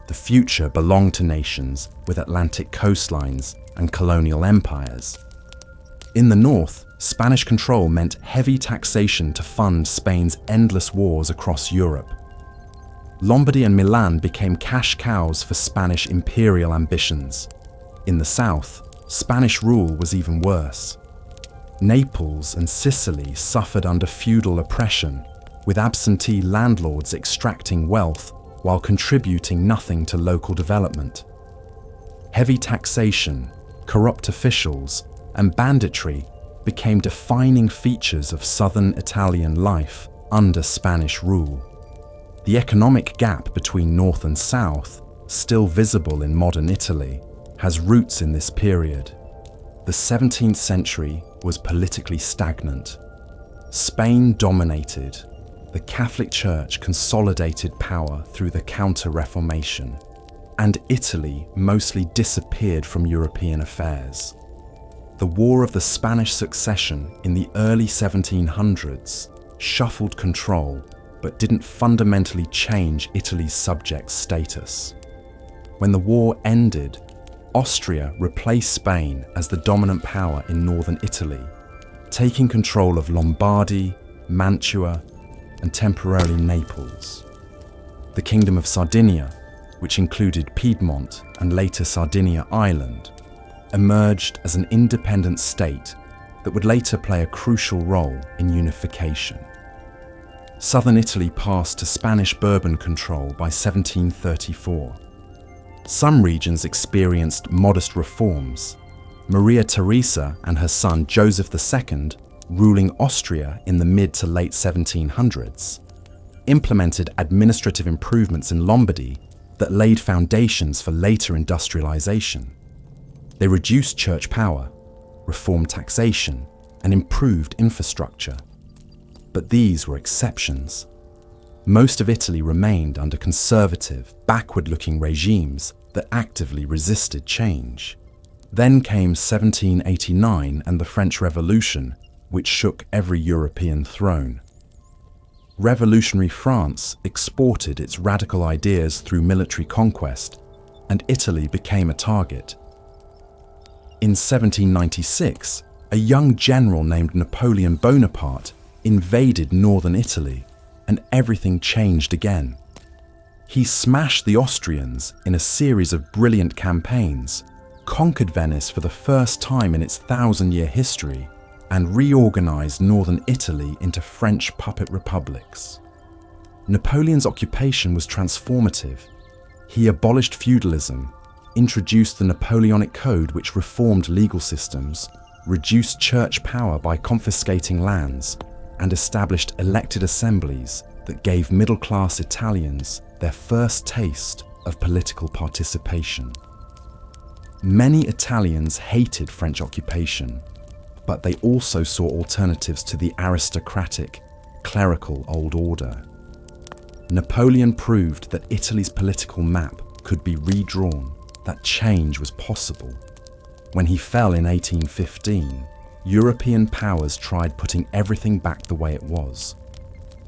The future belonged to nations with Atlantic coastlines and colonial empires. In the north, Spanish control meant heavy taxation to fund Spain's endless wars across Europe. Lombardy and Milan became cash cows for Spanish imperial ambitions. In the south, Spanish rule was even worse. Naples and Sicily suffered under feudal oppression, with absentee landlords extracting wealth while contributing nothing to local development. Heavy taxation, corrupt officials, and banditry became defining features of southern Italian life under Spanish rule. The economic gap between north and south, still visible in modern Italy, has roots in this period. The 17th century was politically stagnant. Spain dominated. The Catholic Church consolidated power through the Counter-Reformation, and Italy mostly disappeared from European affairs. The War of the Spanish Succession in the early 1700s shuffled control but didn't fundamentally change Italy's subject status. When the war ended, Austria replaced Spain as the dominant power in northern Italy, taking control of Lombardy, Mantua, and temporarily Naples. The Kingdom of Sardinia, which included Piedmont and later Sardinia Island, emerged as an independent state that would later play a crucial role in unification. Southern Italy passed to Spanish Bourbon control by 1734. Some regions experienced modest reforms. Maria Theresa and her son Joseph II, ruling Austria in the mid to late 1700s, implemented administrative improvements in Lombardy that laid foundations for later industrialization. They reduced church power, reformed taxation, and improved infrastructure. But these were exceptions. Most of Italy remained under conservative, backward-looking regimes that actively resisted change. Then came 1789 and the French Revolution, which shook every European throne. Revolutionary France exported its radical ideas through military conquest, and Italy became a target. In 1796, a young general named Napoleon Bonaparte invaded northern Italy, and everything changed again. He smashed the Austrians in a series of brilliant campaigns, conquered Venice for the first time in its 1,000-year history, and reorganized northern Italy into French puppet republics. Napoleon's occupation was transformative. He abolished feudalism, introduced the Napoleonic Code, which reformed legal systems, reduced church power by confiscating lands, and established elected assemblies that gave middle-class Italians their first taste of political participation. Many Italians hated French occupation, but they also saw alternatives to the aristocratic, clerical old order. Napoleon proved that Italy's political map could be redrawn, that change was possible. When he fell in 1815, European powers tried putting everything back the way it was.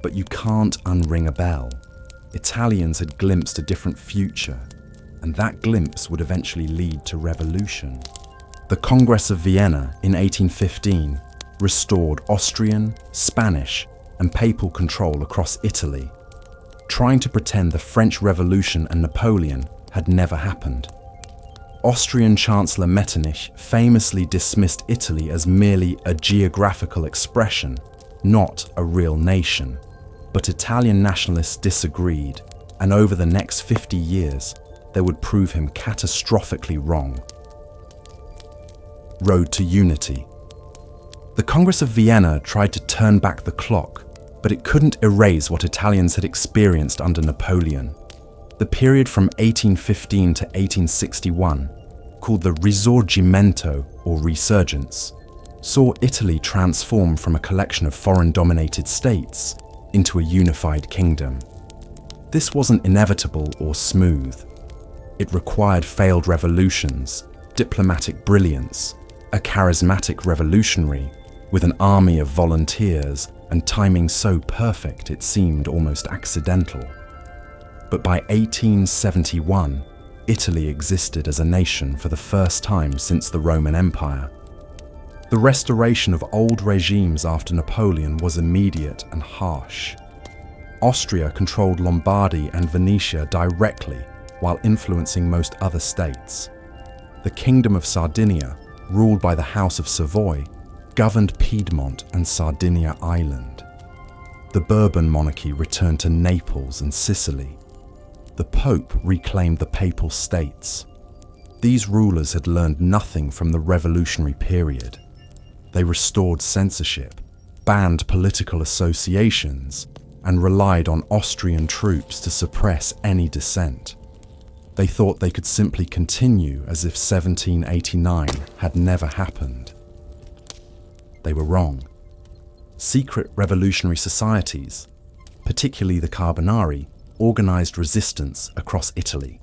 But you can't unring a bell. Italians had glimpsed a different future, and that glimpse would eventually lead to revolution. The Congress of Vienna in 1815 restored Austrian, Spanish, and papal control across Italy, trying to pretend the French Revolution and Napoleon had never happened. Austrian Chancellor Metternich famously dismissed Italy as merely a geographical expression, not a real nation. But Italian nationalists disagreed, and over the next 50 years, they would prove him catastrophically wrong. Road to unity. The Congress of Vienna tried to turn back the clock, but it couldn't erase what Italians had experienced under Napoleon. The period from 1815 to 1861, called the Risorgimento or Resurgence, saw Italy transform from a collection of foreign-dominated states into a unified kingdom. This wasn't inevitable or smooth. It required failed revolutions, diplomatic brilliance, a charismatic revolutionary with an army of volunteers and timing so perfect it seemed almost accidental. But by 1871, Italy existed as a nation for the first time since the Roman Empire. The restoration of old regimes after Napoleon was immediate and harsh. Austria controlled Lombardy and Venetia directly while influencing most other states. The Kingdom of Sardinia, ruled by the House of Savoy, governed Piedmont and Sardinia Island. The Bourbon monarchy returned to Naples and Sicily. The Pope reclaimed the Papal States. These rulers had learned nothing from the revolutionary period. They restored censorship, banned political associations, and relied on Austrian troops to suppress any dissent. They thought they could simply continue as if 1789 had never happened. They were wrong. Secret revolutionary societies, particularly the Carbonari, organized resistance across Italy.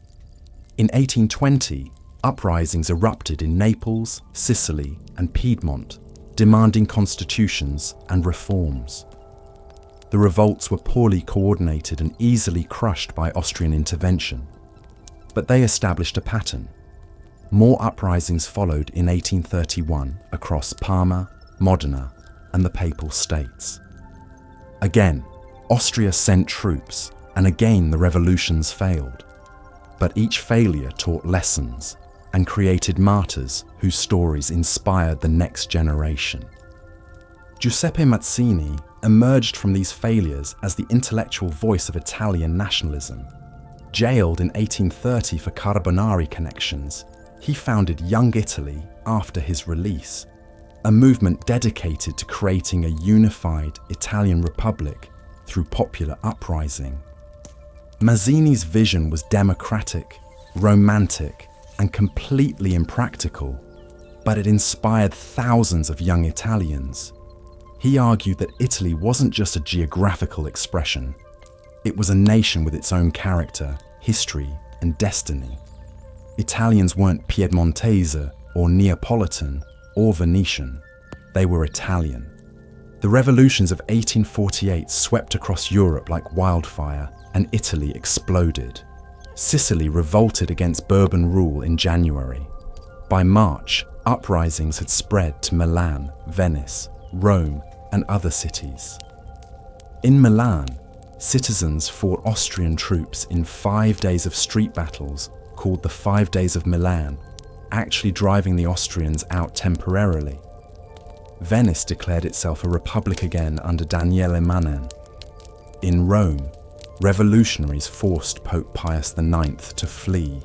In 1820, uprisings erupted in Naples, Sicily, and Piedmont, demanding constitutions and reforms. The revolts were poorly coordinated and easily crushed by Austrian intervention. But they established a pattern. More uprisings followed in 1831 across Parma, Modena, and the Papal States. Again, Austria sent troops, and again the revolutions failed. But each failure taught lessons and created martyrs whose stories inspired the next generation. Giuseppe Mazzini emerged from these failures as the intellectual voice of Italian nationalism. Jailed in 1830 for Carbonari connections, he founded Young Italy after his release, a movement dedicated to creating a unified Italian republic through popular uprising. Mazzini's vision was democratic, romantic, and completely impractical, but it inspired thousands of young Italians. He argued that Italy wasn't just a geographical expression. It was a nation with its own character, history, and destiny. Italians weren't Piedmontese or Neapolitan or Venetian. They were Italian. The revolutions of 1848 swept across Europe like wildfire, and Italy exploded. Sicily revolted against Bourbon rule in January. By March, uprisings had spread to Milan, Venice, Rome, and other cities. In Milan, citizens fought Austrian troops in 5 days of street battles called the 5 Days of Milan, actually driving the Austrians out temporarily. Venice declared itself a republic again under Daniele Manin. In Rome, revolutionaries forced Pope Pius IX to flee,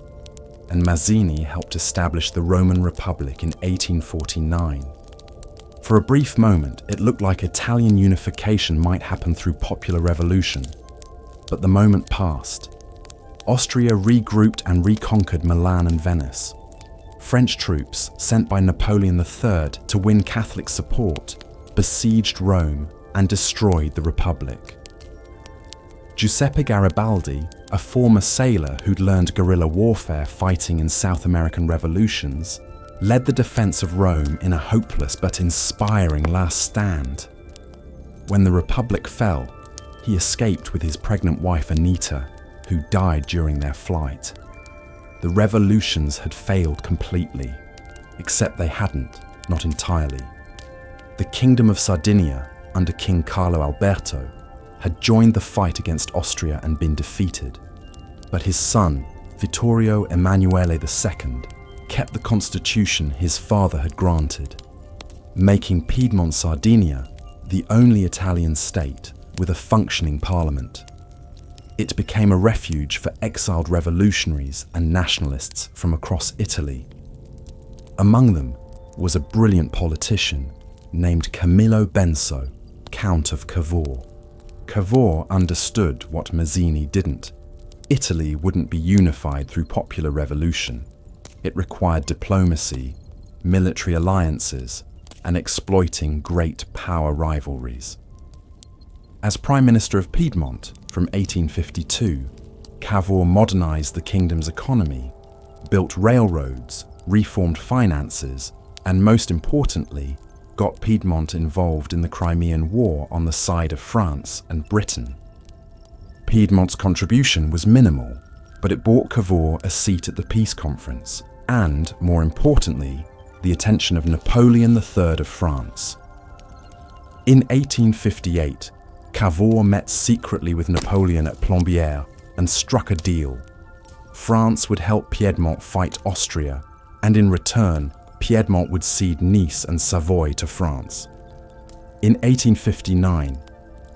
and Mazzini helped establish the Roman Republic in 1849. For a brief moment, it looked like Italian unification might happen through popular revolution, but the moment passed. Austria regrouped and reconquered Milan and Venice. French troops, sent by Napoleon III to win Catholic support, besieged Rome and destroyed the Republic. Giuseppe Garibaldi, a former sailor who'd learned guerrilla warfare fighting in South American revolutions, led the defense of Rome in a hopeless but inspiring last stand. When the Republic fell, he escaped with his pregnant wife Anita, who died during their flight. The revolutions had failed completely, except they hadn't, not entirely. The Kingdom of Sardinia, under King Carlo Alberto, had joined the fight against Austria and been defeated. But his son, Vittorio Emanuele II, kept the constitution his father had granted, making Piedmont Sardinia the only Italian state with a functioning parliament. It became a refuge for exiled revolutionaries and nationalists from across Italy. Among them was a brilliant politician named Camillo Benso, Count of Cavour. Cavour understood what Mazzini didn't. Italy wouldn't be unified through popular revolution. It required diplomacy, military alliances, and exploiting great power rivalries. As Prime Minister of Piedmont from 1852, Cavour modernized the kingdom's economy, built railroads, reformed finances, and most importantly, got Piedmont involved in the Crimean War on the side of France and Britain. Piedmont's contribution was minimal, but it bought Cavour a seat at the peace conference and, more importantly, the attention of Napoleon III of France. In 1858, Cavour met secretly with Napoleon at Plombières and struck a deal. France would help Piedmont fight Austria, and in return, Piedmont would cede Nice and Savoy to France. In 1859,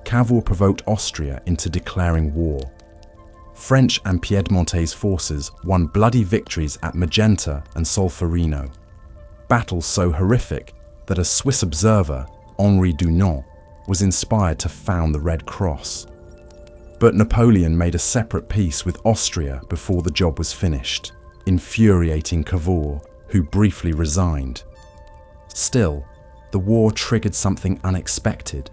Cavour provoked Austria into declaring war. French and Piedmontese forces won bloody victories at Magenta and Solferino, battles so horrific that a Swiss observer, Henri Dunant, was inspired to found the Red Cross. But Napoleon made a separate peace with Austria before the job was finished, infuriating Cavour, who briefly resigned. Still, the war triggered something unexpected.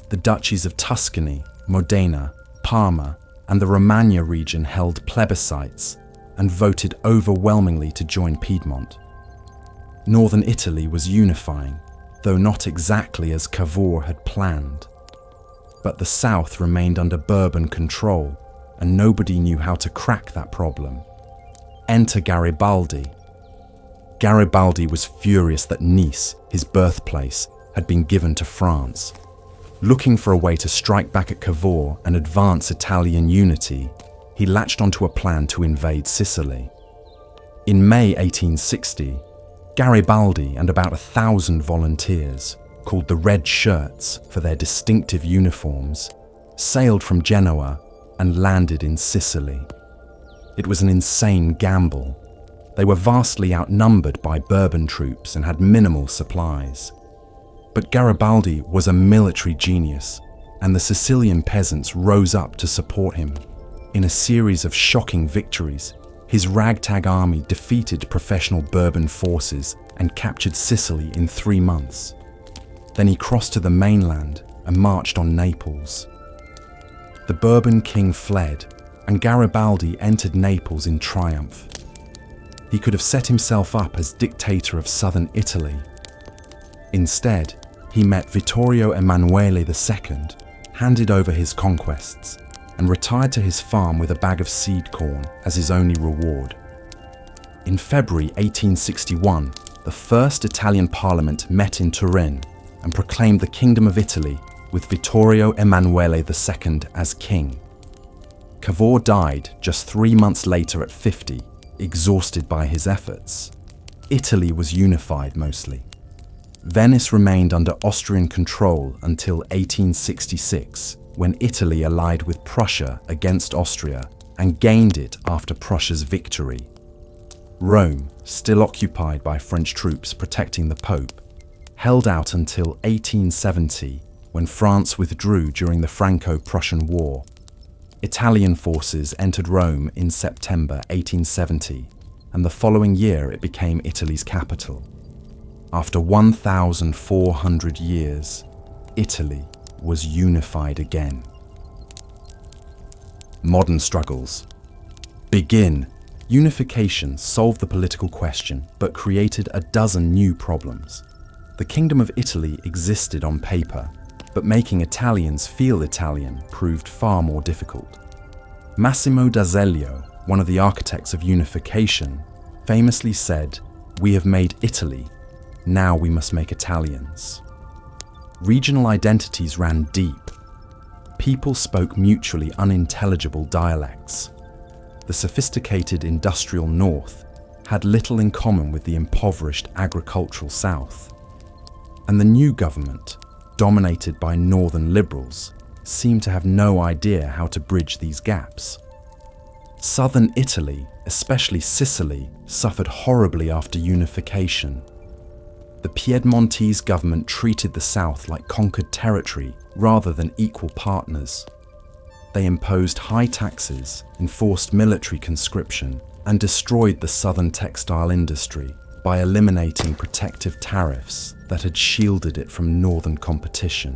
The duchies of Tuscany, Modena, Parma, and the Romagna region held plebiscites and voted overwhelmingly to join Piedmont. Northern Italy was unifying, though not exactly as Cavour had planned. But the south remained under Bourbon control, and nobody knew how to crack that problem. Enter Garibaldi. Garibaldi was furious that Nice, his birthplace, had been given to France. Looking for a way to strike back at Cavour and advance Italian unity, he latched onto a plan to invade Sicily. In May 1860, Garibaldi and about 1,000 volunteers, called the Red Shirts for their distinctive uniforms, sailed from Genoa and landed in Sicily. It was an insane gamble. They were vastly outnumbered by Bourbon troops and had minimal supplies. But Garibaldi was a military genius, and the Sicilian peasants rose up to support him. In a series of shocking victories, his ragtag army defeated professional Bourbon forces and captured Sicily in 3 months. Then he crossed to the mainland and marched on Naples. The Bourbon king fled, and Garibaldi entered Naples in triumph. He could have set himself up as dictator of southern Italy. Instead, he met Vittorio Emanuele II, handed over his conquests, and retired to his farm with a bag of seed corn as his only reward. In February 1861, the first Italian parliament met in Turin and proclaimed the Kingdom of Italy with Vittorio Emanuele II as king. Cavour died just 3 months later at 50, exhausted by his efforts. Italy was unified mostly. Venice remained under Austrian control until 1866, when Italy allied with Prussia against Austria and gained it after Prussia's victory. Rome, still occupied by French troops protecting the Pope, held out until 1870, when France withdrew during the Franco-Prussian War. Italian forces entered Rome in September 1870, and the following year it became Italy's capital. After 1,400 years, Italy was unified again. Modern struggles. Begin. Unification solved the political question, but created a dozen new problems. The Kingdom of Italy existed on paper, but making Italians feel Italian proved far more difficult. Massimo d'Azeglio, one of the architects of unification, famously said, "We have made Italy, now we must make Italians." Regional identities ran deep. People spoke mutually unintelligible dialects. The sophisticated industrial North had little in common with the impoverished agricultural South. And the new government, dominated by Northern liberals, seemed to have no idea how to bridge these gaps. Southern Italy, especially Sicily, suffered horribly after unification. The Piedmontese government treated the South like conquered territory rather than equal partners. They imposed high taxes, enforced military conscription, and destroyed the southern textile industry by eliminating protective tariffs that had shielded it from northern competition.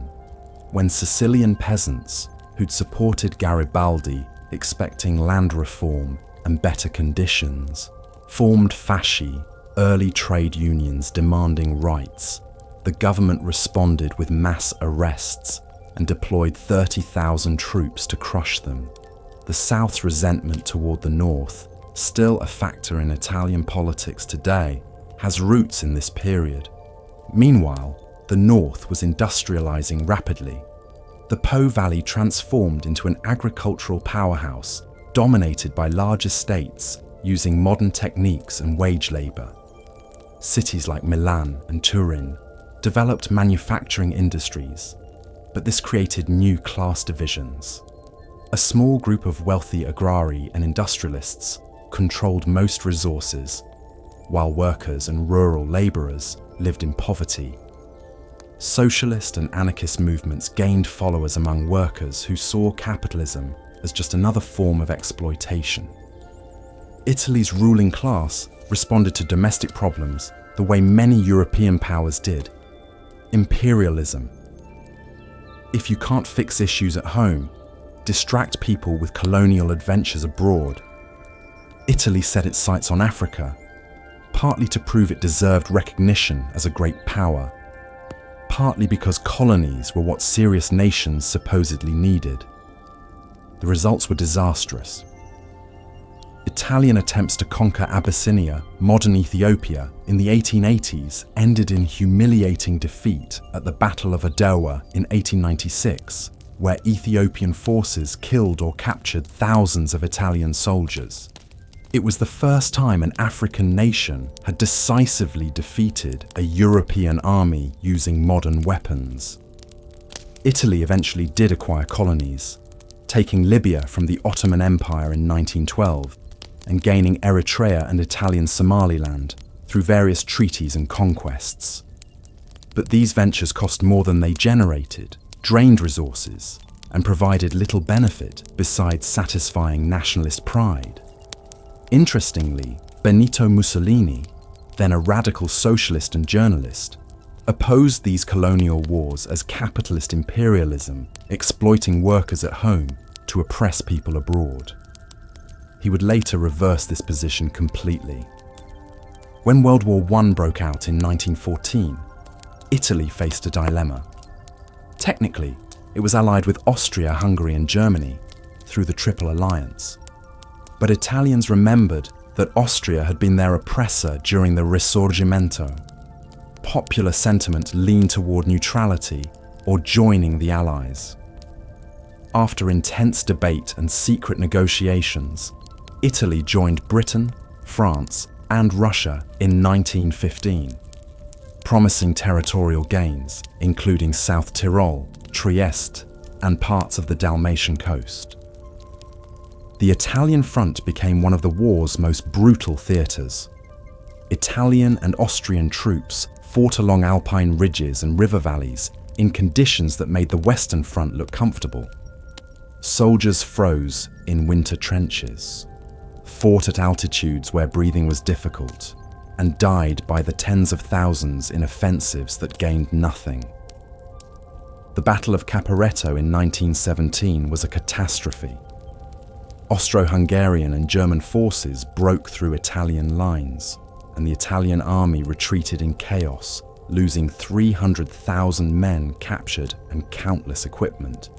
When Sicilian peasants, who'd supported Garibaldi, expecting land reform and better conditions, formed fasci, early trade unions demanding rights, the government responded with mass arrests and deployed 30,000 troops to crush them. The South's resentment toward the North, still a factor in Italian politics today, has roots in this period. Meanwhile, the north was industrializing rapidly. The Po Valley transformed into an agricultural powerhouse dominated by large estates using modern techniques and wage labor. Cities like Milan and Turin developed manufacturing industries, but this created new class divisions. A small group of wealthy agrari and industrialists controlled most resources, while workers and rural laborers lived in poverty. Socialist and anarchist movements gained followers among workers who saw capitalism as just another form of exploitation. Italy's ruling class responded to domestic problems the way many European powers did: imperialism. If you can't fix issues at home, distract people with colonial adventures abroad. Italy set its sights on Africa, partly to prove it deserved recognition as a great power, partly because colonies were what serious nations supposedly needed. The results were disastrous. Italian attempts to conquer Abyssinia, modern Ethiopia, in the 1880s ended in humiliating defeat at the Battle of Adowa in 1896, where Ethiopian forces killed or captured thousands of Italian soldiers. It was the first time an African nation had decisively defeated a European army using modern weapons. Italy eventually did acquire colonies, taking Libya from the Ottoman Empire in 1912 and gaining Eritrea and Italian Somaliland through various treaties and conquests. But these ventures cost more than they generated, drained resources, and provided little benefit besides satisfying nationalist pride. Interestingly, Benito Mussolini, then a radical socialist and journalist, opposed these colonial wars as capitalist imperialism, exploiting workers at home to oppress people abroad. He would later reverse this position completely. When World War I broke out in 1914, Italy faced a dilemma. Technically, it was allied with Austria, Hungary, and Germany through the Triple Alliance. But Italians remembered that Austria had been their oppressor during the Risorgimento. Popular sentiment leaned toward neutrality or joining the Allies. After intense debate and secret negotiations, Italy joined Britain, France, and Russia in 1915, promising territorial gains, including South Tyrol, Trieste, and parts of the Dalmatian coast. The Italian front became one of the war's most brutal theatres. Italian and Austrian troops fought along alpine ridges and river valleys in conditions that made the Western Front look comfortable. Soldiers froze in winter trenches, fought at altitudes where breathing was difficult, and died by the tens of thousands in offensives that gained nothing. The Battle of Caporetto in 1917 was a catastrophe. Austro-Hungarian and German forces broke through Italian lines, and the Italian army retreated in chaos, losing 300,000 men captured and countless equipment.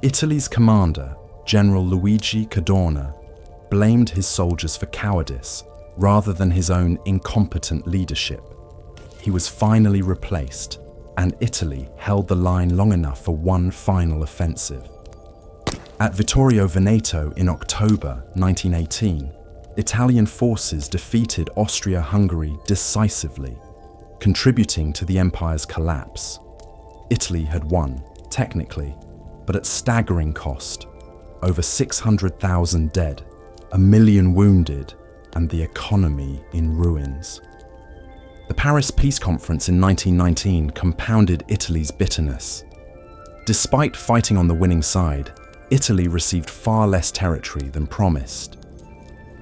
Italy's commander, General Luigi Cadorna, blamed his soldiers for cowardice rather than his own incompetent leadership. He was finally replaced, and Italy held the line long enough for one final offensive. At Vittorio Veneto in October 1918, Italian forces defeated Austria-Hungary decisively, contributing to the empire's collapse. Italy had won, technically, but at staggering cost: over 600,000 dead, 1 million wounded, and the economy in ruins. The Paris Peace Conference in 1919 compounded Italy's bitterness. Despite fighting on the winning side, Italy received far less territory than promised.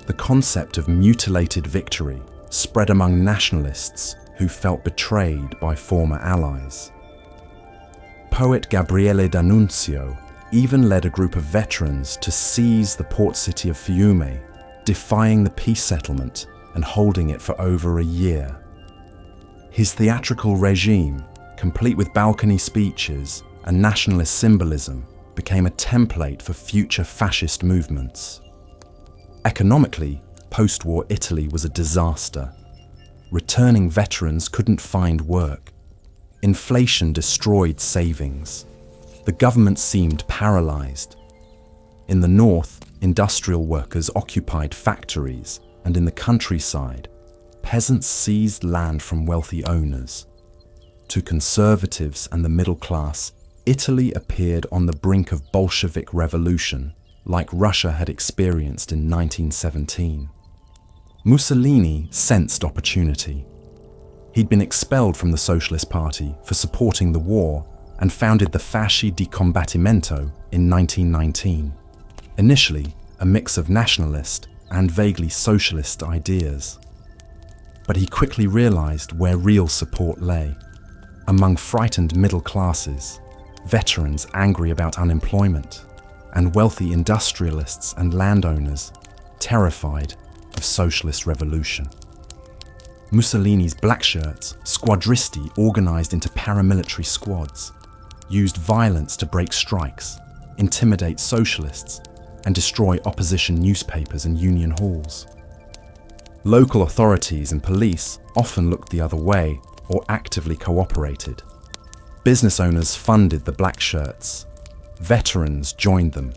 The concept of mutilated victory spread among nationalists who felt betrayed by former allies. Poet Gabriele D'Annunzio even led a group of veterans to seize the port city of Fiume, defying the peace settlement and holding it for over a year. His theatrical regime, complete with balcony speeches and nationalist symbolism, became a template for future fascist movements. Economically, post-war Italy was a disaster. returning veterans couldn't find work. Inflation destroyed savings. The government seemed paralyzed. In the north, industrial workers occupied factories, and in the countryside, peasants seized land from wealthy owners. To conservatives and the middle class, Italy appeared on the brink of Bolshevik revolution, like Russia had experienced in 1917. Mussolini sensed opportunity. He'd been expelled from the Socialist Party for supporting the war and founded the Fasci di Combattimento in 1919, initially a mix of nationalist and vaguely socialist ideas. But he quickly realized where real support lay: among frightened middle classes, veterans angry about unemployment, and wealthy industrialists and landowners terrified of socialist revolution. Mussolini's black shirts, squadristi organized into paramilitary squads, used violence to break strikes, intimidate socialists, and destroy opposition newspapers and union halls. Local authorities and police often looked the other way or actively cooperated. Business owners funded the black shirts. Veterans joined them.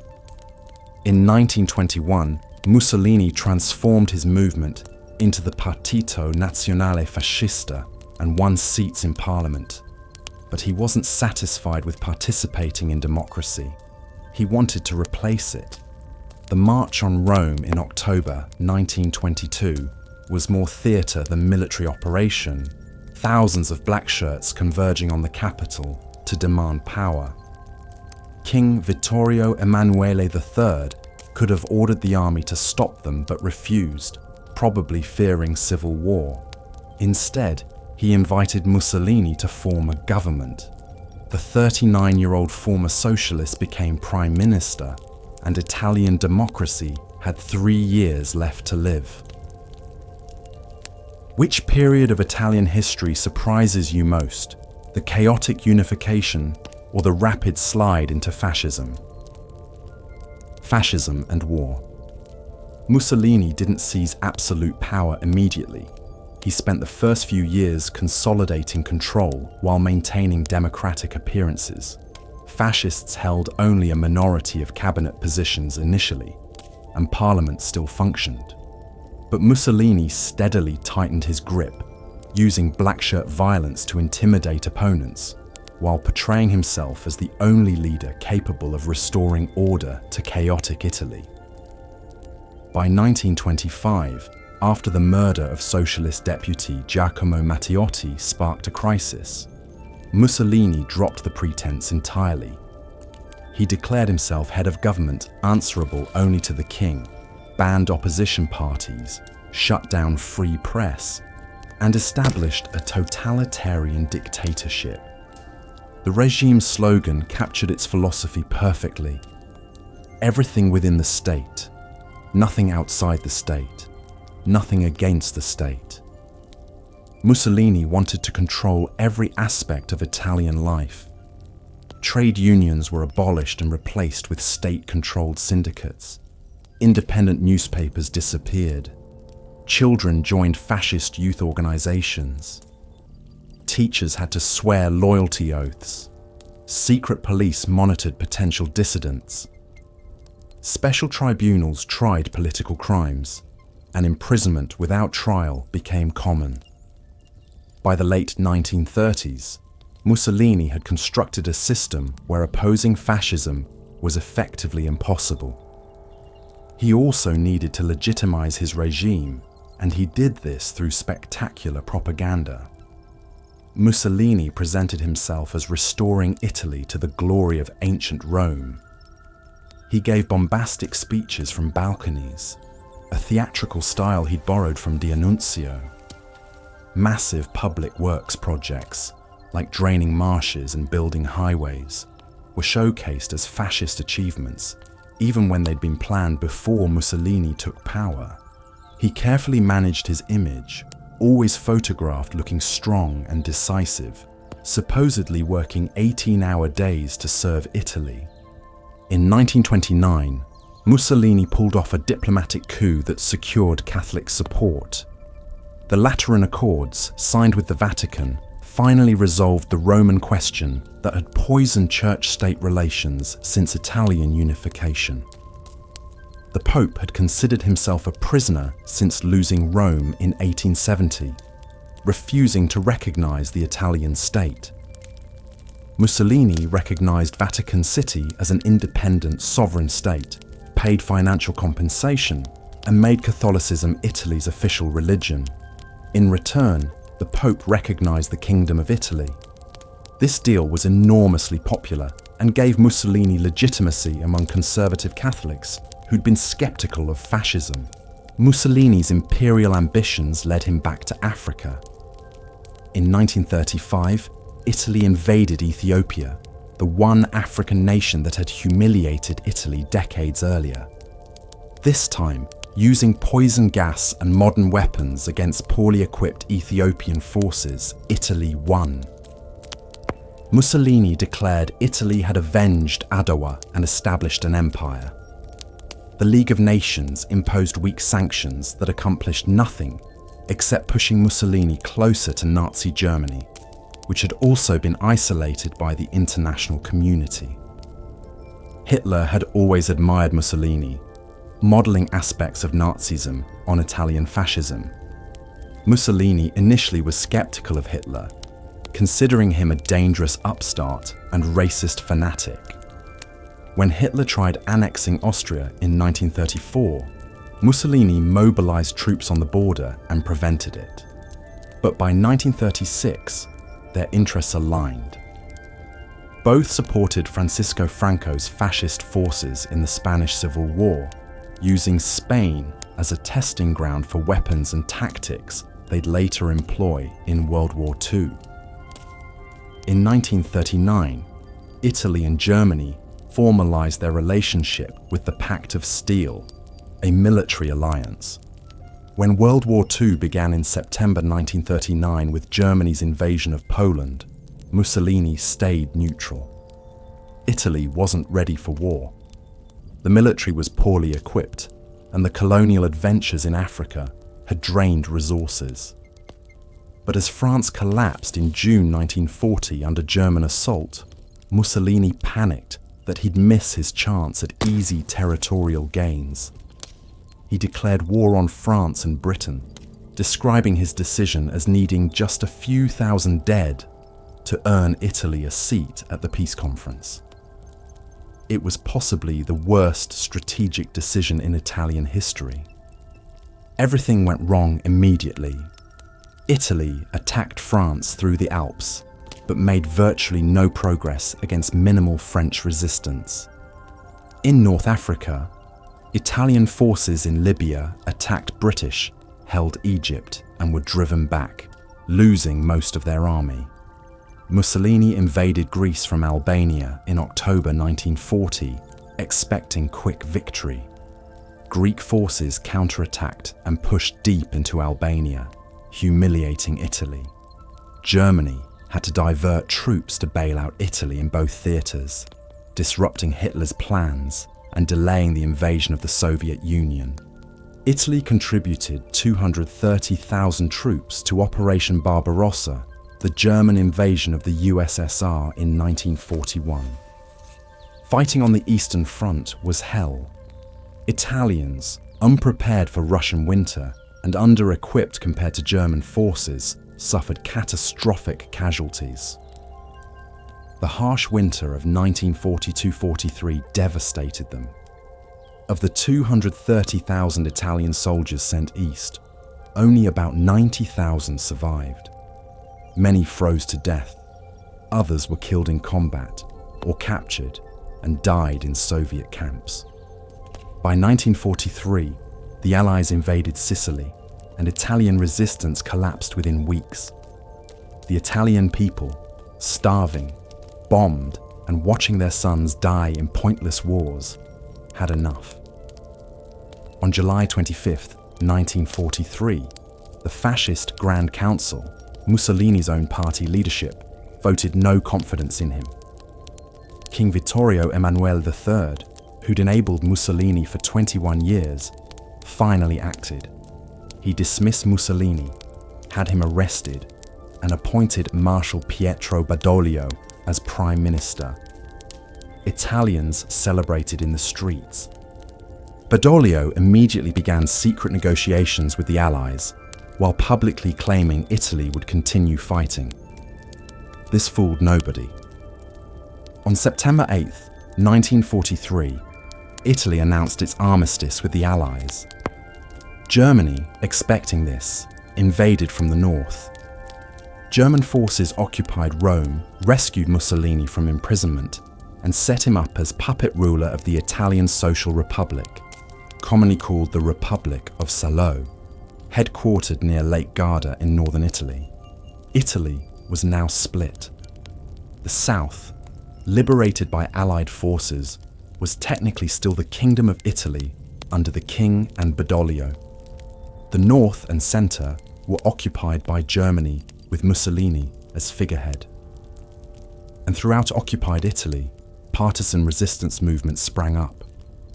In 1921, Mussolini transformed his movement into the Partito Nazionale Fascista and won seats in parliament. But he wasn't satisfied with participating in democracy. He wanted to replace it. The March on Rome in October 1922 was more theatre than military operation, thousands of black shirts converging on the capital to demand power. King Vittorio Emanuele III could have ordered the army to stop them but refused, probably fearing civil war. Instead, he invited Mussolini to form a government. The 39-year-old former socialist became prime minister, and Italian democracy had 3 years left to live. Which period of Italian history surprises you most? The chaotic unification or the rapid slide into fascism? Fascism and war. Mussolini didn't seize absolute power immediately. He spent the first few years consolidating control while maintaining democratic appearances. Fascists held only a minority of cabinet positions initially, and parliament still functioned. But Mussolini steadily tightened his grip, using black-shirt violence to intimidate opponents, while portraying himself as the only leader capable of restoring order to chaotic Italy. By 1925, after the murder of socialist deputy Giacomo Matteotti sparked a crisis, Mussolini dropped the pretense entirely. He declared himself head of government answerable only to the king, banned opposition parties, shut down free press, and established a totalitarian dictatorship. The regime's slogan captured its philosophy perfectly: everything within the state, nothing outside the state, nothing against the state. Mussolini wanted to control every aspect of Italian life. Trade unions were abolished and replaced with state-controlled syndicates. Independent newspapers disappeared. Children joined fascist youth organizations. Teachers had to swear loyalty oaths. Secret police monitored potential dissidents. Special tribunals tried political crimes, and imprisonment without trial became common. By the late 1930s, Mussolini had constructed a system where opposing fascism was effectively impossible. He also needed to legitimize his regime, and he did this through spectacular propaganda. Mussolini presented himself as restoring Italy to the glory of ancient Rome. He gave bombastic speeches from balconies, a theatrical style he'd borrowed from D'Annunzio. Massive public works projects, like draining marshes and building highways, were showcased as fascist achievements, even when they'd been planned before Mussolini took power. He carefully managed his image, always photographed looking strong and decisive, supposedly working 18-hour days to serve Italy. In 1929, Mussolini pulled off a diplomatic coup that secured Catholic support. The Lateran Accords, signed with the Vatican, finally resolved the Roman question that had poisoned church-state relations since Italian unification. The Pope had considered himself a prisoner since losing Rome in 1870, refusing to recognize the Italian state. Mussolini recognized Vatican City as an independent sovereign state, paid financial compensation, and made Catholicism Italy's official religion. In return, the Pope recognized the Kingdom of Italy. This deal was enormously popular and gave Mussolini legitimacy among conservative Catholics who'd been skeptical of fascism. Mussolini's imperial ambitions led him back to Africa. In 1935, Italy invaded Ethiopia, the one African nation that had humiliated Italy decades earlier. This time, using poison gas and modern weapons against poorly equipped Ethiopian forces, Italy won. Mussolini declared Italy had avenged Adowa and established an empire. The League of Nations imposed weak sanctions that accomplished nothing except pushing Mussolini closer to Nazi Germany, which had also been isolated by the international community. Hitler had always admired Mussolini, modelling aspects of Nazism on Italian fascism. Mussolini initially was skeptical of Hitler, considering him a dangerous upstart and racist fanatic. When Hitler tried annexing Austria in 1934, Mussolini mobilized troops on the border and prevented it. But by 1936, their interests aligned. Both supported Francisco Franco's fascist forces in the Spanish Civil War, using Spain as a testing ground for weapons and tactics they'd later employ in World War II. In 1939, Italy and Germany formalized their relationship with the Pact of Steel, a military alliance. When World War II began in September 1939 with Germany's invasion of Poland, Mussolini stayed neutral. Italy wasn't ready for war. The military was poorly equipped, and the colonial adventures in Africa had drained resources. But as France collapsed in June 1940 under German assault, Mussolini panicked that he'd miss his chance at easy territorial gains. He declared war on France and Britain, describing his decision as needing just a few thousand dead to earn Italy a seat at the peace conference. It was possibly the worst strategic decision in Italian history. Everything went wrong immediately. Italy attacked France through the Alps, but made virtually no progress against minimal French resistance. In North Africa, Italian forces in Libya attacked British, held Egypt, and were driven back, losing most of their army. Mussolini invaded Greece from Albania in October 1940, expecting quick victory. Greek forces counterattacked and pushed deep into Albania, humiliating Italy. Germany had to divert troops to bail out Italy in both theatres, disrupting Hitler's plans and delaying the invasion of the Soviet Union. Italy contributed 230,000 troops to Operation Barbarossa, the German invasion of the USSR in 1941. Fighting on the Eastern Front was hell. Italians, unprepared for Russian winter and under-equipped compared to German forces, suffered catastrophic casualties. The harsh winter of 1942-43 devastated them. Of the 230,000 Italian soldiers sent east, only about 90,000 survived. Many froze to death. Others were killed in combat or captured and died in Soviet camps. By 1943, the Allies invaded Sicily, and Italian resistance collapsed within weeks. The Italian people, starving, bombed, and watching their sons die in pointless wars, had enough. On July 25, 1943, the fascist Grand Council, Mussolini's own party leadership, voted no confidence in him. King Vittorio Emanuele III, who'd enabled Mussolini for 21 years, finally acted. He dismissed Mussolini had him arrested and appointed Marshal Pietro Badoglio as prime minister. Italians celebrated in the streets. Badoglio immediately began secret negotiations with the Allies, while publicly claiming Italy would continue fighting. This fooled nobody. On September 8, 1943, Italy announced its armistice with the Allies. Germany, expecting this, invaded from the north. German forces occupied Rome, rescued Mussolini from imprisonment, and set him up as puppet ruler of the Italian Social Republic, commonly called the Republic of Salo, headquartered near Lake Garda in northern Italy. Italy was now split. The south, liberated by Allied forces, was technically still the Kingdom of Italy under the king and Badoglio. The north and centre were occupied by Germany with Mussolini as figurehead. And throughout occupied Italy, partisan resistance movements sprang up.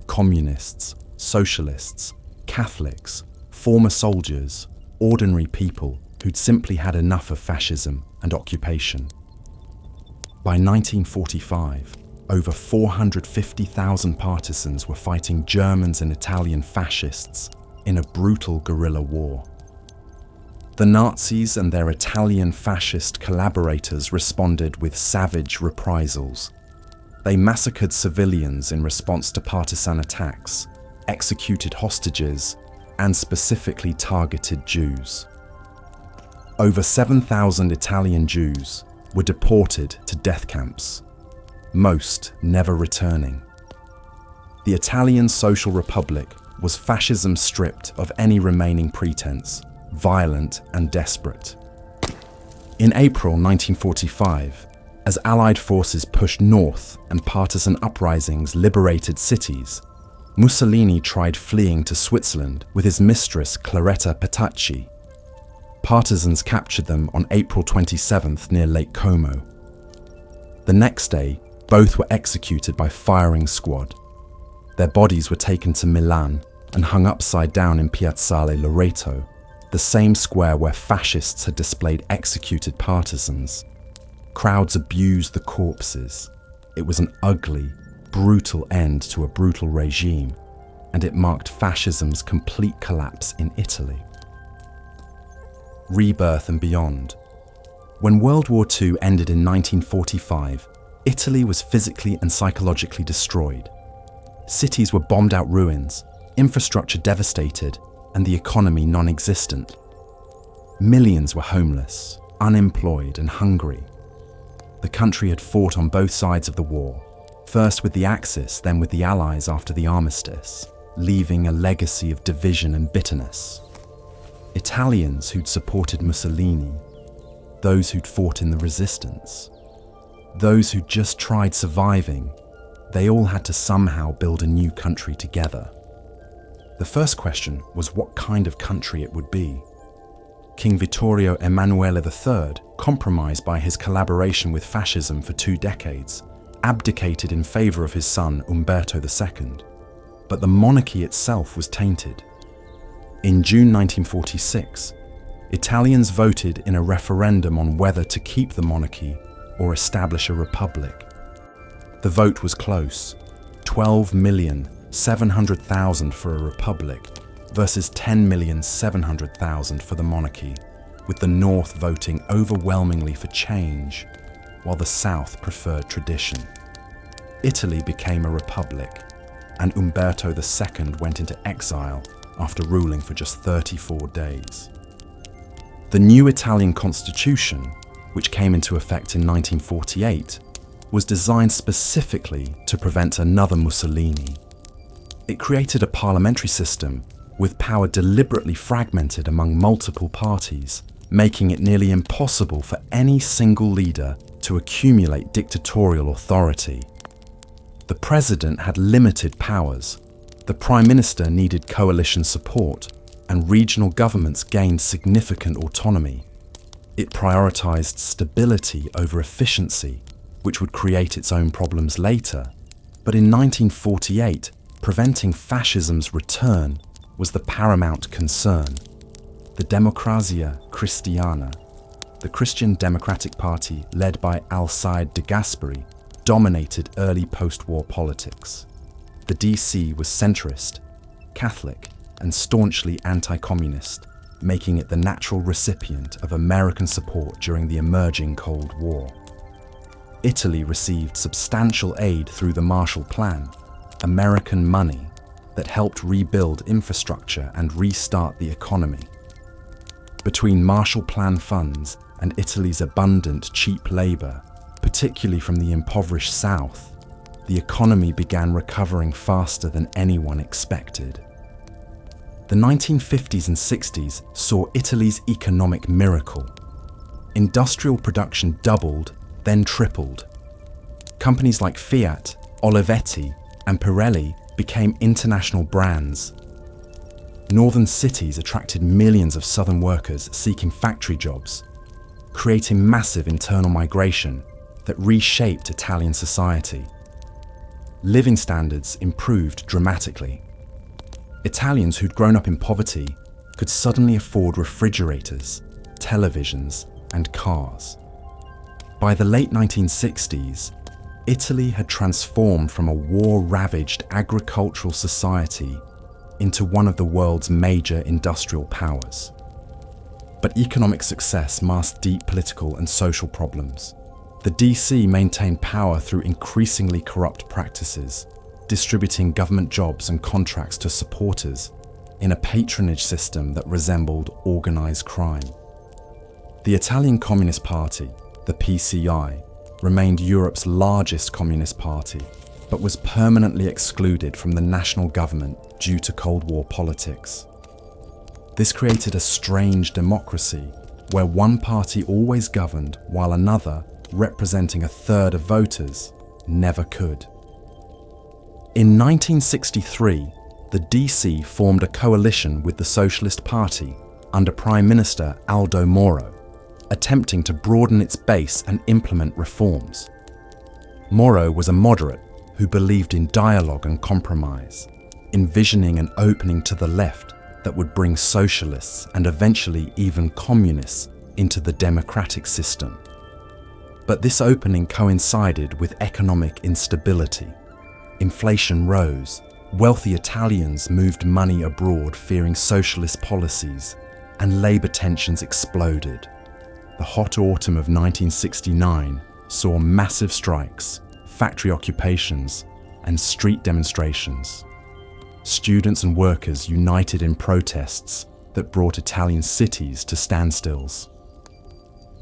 Communists, socialists, Catholics, former soldiers, ordinary people who'd simply had enough of fascism and occupation. By 1945, over 450,000 partisans were fighting Germans and Italian fascists in a brutal guerrilla war. The Nazis and their Italian fascist collaborators responded with savage reprisals. They massacred civilians in response to partisan attacks, executed hostages, and specifically targeted Jews. Over 7,000 Italian Jews were deported to death camps, most never returning. The Italian Social Republic was fascism stripped of any remaining pretense, violent and desperate. In April 1945, as Allied forces pushed north and partisan uprisings liberated cities, Mussolini tried fleeing to Switzerland with his mistress Claretta Petacci. Partisans captured them on April 27th near Lake Como. The next day, both were executed by firing squad. Their bodies were taken to Milan and hung upside down in Piazzale Loreto, the same square where fascists had displayed executed partisans. Crowds abused the corpses. It was an ugly, brutal end to a brutal regime, and it marked fascism's complete collapse in Italy. Rebirth and beyond. When World War II ended in 1945, Italy was physically and psychologically destroyed. Cities were bombed out ruins, infrastructure devastated, and the economy non-existent. Millions were homeless, unemployed, and hungry. The country had fought on both sides of the war, first with the Axis, then with the Allies after the armistice, leaving a legacy of division and bitterness. Italians who'd supported Mussolini, those who'd fought in the resistance, those who'd just tried surviving, they all had to somehow build a new country together. The first question was what kind of country it would be. King Vittorio Emanuele III, compromised by his collaboration with fascism for 2 decades, abdicated in favour of his son Umberto II. But the monarchy itself was tainted. In June 1946, Italians voted in a referendum on whether to keep the monarchy or establish a republic. The vote was close, 12,700,000 for a republic versus 10,700,000 for the monarchy, with the North voting overwhelmingly for change, while the South preferred tradition. Italy became a republic, and Umberto II went into exile after ruling for just 34 days. The new Italian constitution, which came into effect in 1948, was designed specifically to prevent another Mussolini. It created a parliamentary system with power deliberately fragmented among multiple parties, making it nearly impossible for any single leader to accumulate dictatorial authority. The president had limited powers, the prime minister needed coalition support, and regional governments gained significant autonomy. It prioritized stability over efficiency, which would create its own problems later. But in 1948, preventing fascism's return was the paramount concern. The Democrazia Cristiana, the Christian Democratic Party led by Alcide de Gasperi, dominated early post-war politics. The DC was centrist, Catholic, and staunchly anti-communist, making it the natural recipient of American support during the emerging Cold War. Italy received substantial aid through the Marshall Plan, American money that helped rebuild infrastructure and restart the economy. Between Marshall Plan funds and Italy's abundant, cheap labour, particularly from the impoverished South, the economy began recovering faster than anyone expected. The 1950s and 60s saw Italy's economic miracle. Industrial production doubled, then tripled. Companies like Fiat, Olivetti, and Pirelli became international brands. Northern cities attracted millions of southern workers seeking factory jobs, creating massive internal migration that reshaped Italian society. Living standards improved dramatically. Italians who'd grown up in poverty could suddenly afford refrigerators, televisions, and cars. By the late 1960s, Italy had transformed from a war-ravaged agricultural society into one of the world's major industrial powers. But economic success masked deep political and social problems. The DC maintained power through increasingly corrupt practices, distributing government jobs and contracts to supporters in a patronage system that resembled organized crime. The Italian Communist Party, the PCI, remained Europe's largest communist party, but was permanently excluded from the national government due to Cold War politics. This created a strange democracy where one party always governed while another, representing a third of voters, never could. In 1963, the DC formed a coalition with the Socialist Party under Prime Minister Aldo Moro, attempting to broaden its base and implement reforms. Moro was a moderate who believed in dialogue and compromise, envisioning an opening to the left that would bring socialists and eventually even communists into the democratic system. But this opening coincided with economic instability. Inflation rose, wealthy Italians moved money abroad fearing socialist policies, and labour tensions exploded. The hot autumn of 1969 saw massive strikes, factory occupations, and street demonstrations. Students and workers united in protests that brought Italian cities to standstills.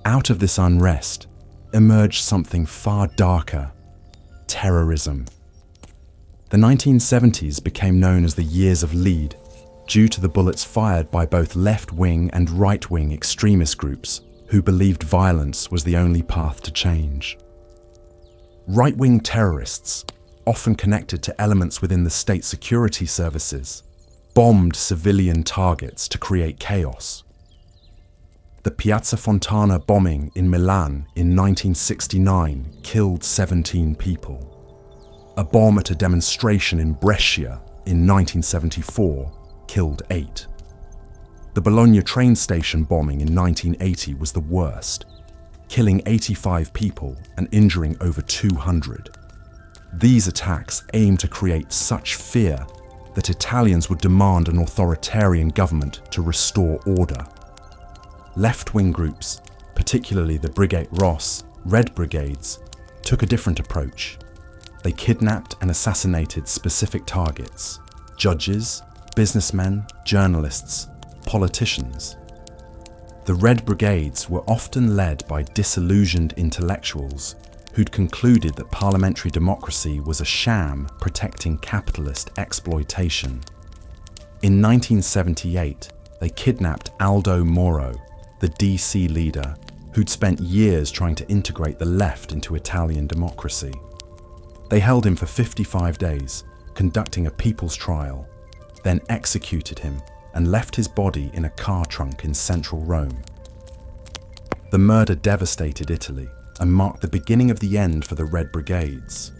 Out of this unrest emerged something far darker: terrorism. The 1970s became known as the years of Lead, due to the bullets fired by both left-wing and right-wing extremist groups who believed violence was the only path to change. Right-wing terrorists, often connected to elements within the state security services, bombed civilian targets to create chaos. The Piazza Fontana bombing in Milan in 1969 killed 17 people. A bomb at a demonstration in Brescia in 1974 killed 8. The Bologna train station bombing in 1980 was the worst, killing 85 people and injuring over 200. These attacks aimed to create such fear that Italians would demand an authoritarian government to restore order. Left-wing groups, particularly the Brigate Ross, Red Brigades, took a different approach. They kidnapped and assassinated specific targets: judges, businessmen, journalists, politicians. The Red Brigades were often led by disillusioned intellectuals who'd concluded that parliamentary democracy was a sham protecting capitalist exploitation. In 1978, they kidnapped Aldo Moro, the DC leader, who'd spent years trying to integrate the left into Italian democracy. They held him for 55 days, conducting a people's trial, then executed him and left his body in a car trunk in central Rome. The murder devastated Italy and marked the beginning of the end for the Red Brigades.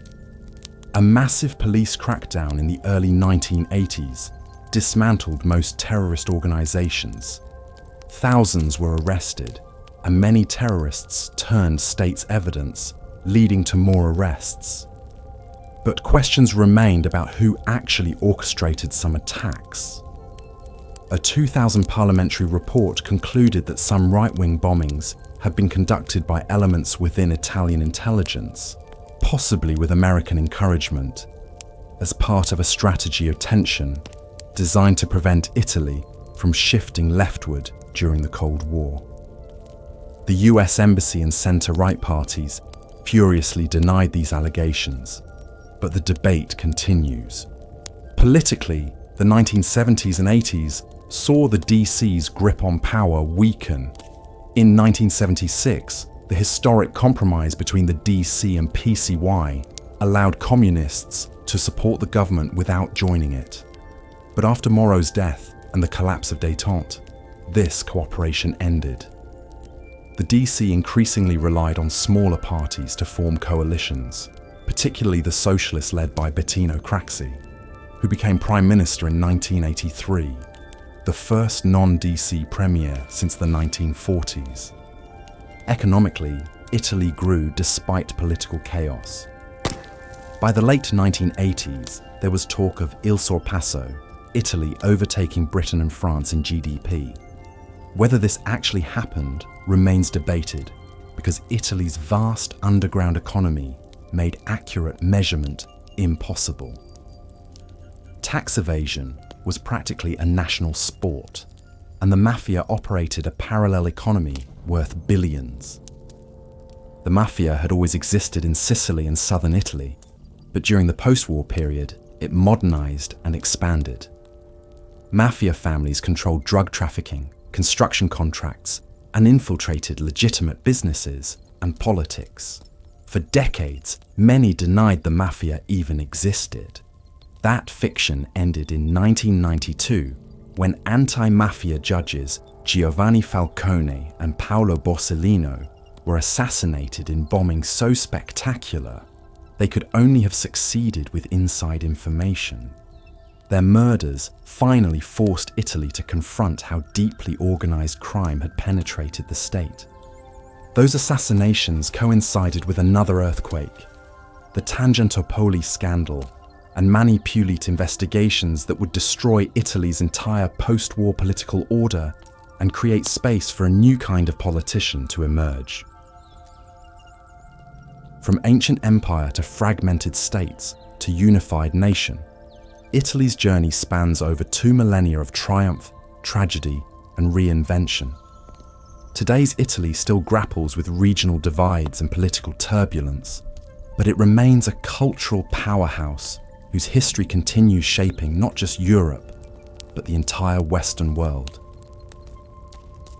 A massive police crackdown in the early 1980s dismantled most terrorist organizations, Thousands were arrested, and many terrorists turned state's evidence, leading to more arrests. But questions remained about who actually orchestrated some attacks. A 2000 parliamentary report concluded that some right-wing bombings had been conducted by elements within Italian intelligence, possibly with American encouragement, as part of a strategy of tension designed to prevent Italy from shifting leftward during the Cold War. The US Embassy and centre-right parties furiously denied these allegations, but the debate continues. Politically, the 1970s and 80s saw the DC's grip on power weaken. In 1976, the historic compromise between the DC and PCY allowed communists to support the government without joining it. But after Moreau's death and the collapse of détente, this cooperation ended. The DC increasingly relied on smaller parties to form coalitions, particularly the socialists led by Bettino Craxi, who became Prime Minister in 1983, the first non-DC premier since the 1940s. Economically, Italy grew despite political chaos. By the late 1980s, there was talk of il sorpasso, Italy overtaking Britain and France in GDP. Whether this actually happened remains debated, because Italy's vast underground economy made accurate measurement impossible. Tax evasion was practically a national sport, and the mafia operated a parallel economy worth billions. The mafia had always existed in Sicily and southern Italy, but during the post-war period, it modernized and expanded. Mafia families controlled drug trafficking, construction contracts, and infiltrated legitimate businesses and politics. For decades, many denied the mafia even existed. That fiction ended in 1992 when anti-mafia judges Giovanni Falcone and Paolo Borsellino were assassinated in bombings so spectacular they could only have succeeded with inside information. Their murders finally forced Italy to confront how deeply organized crime had penetrated the state. Those assassinations coincided with another earthquake, the Tangentopoli scandal, and Mani Pulite investigations that would destroy Italy's entire post-war political order and create space for a new kind of politician to emerge. From ancient empire to fragmented states to unified nation, Italy's journey spans over 2 millennia of triumph, tragedy, and reinvention. Today's Italy still grapples with regional divides and political turbulence, but it remains a cultural powerhouse whose history continues shaping not just Europe, but the entire Western world.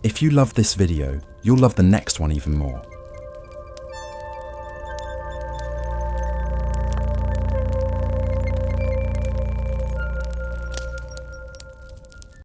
If you loved this video, you'll love the next one even more.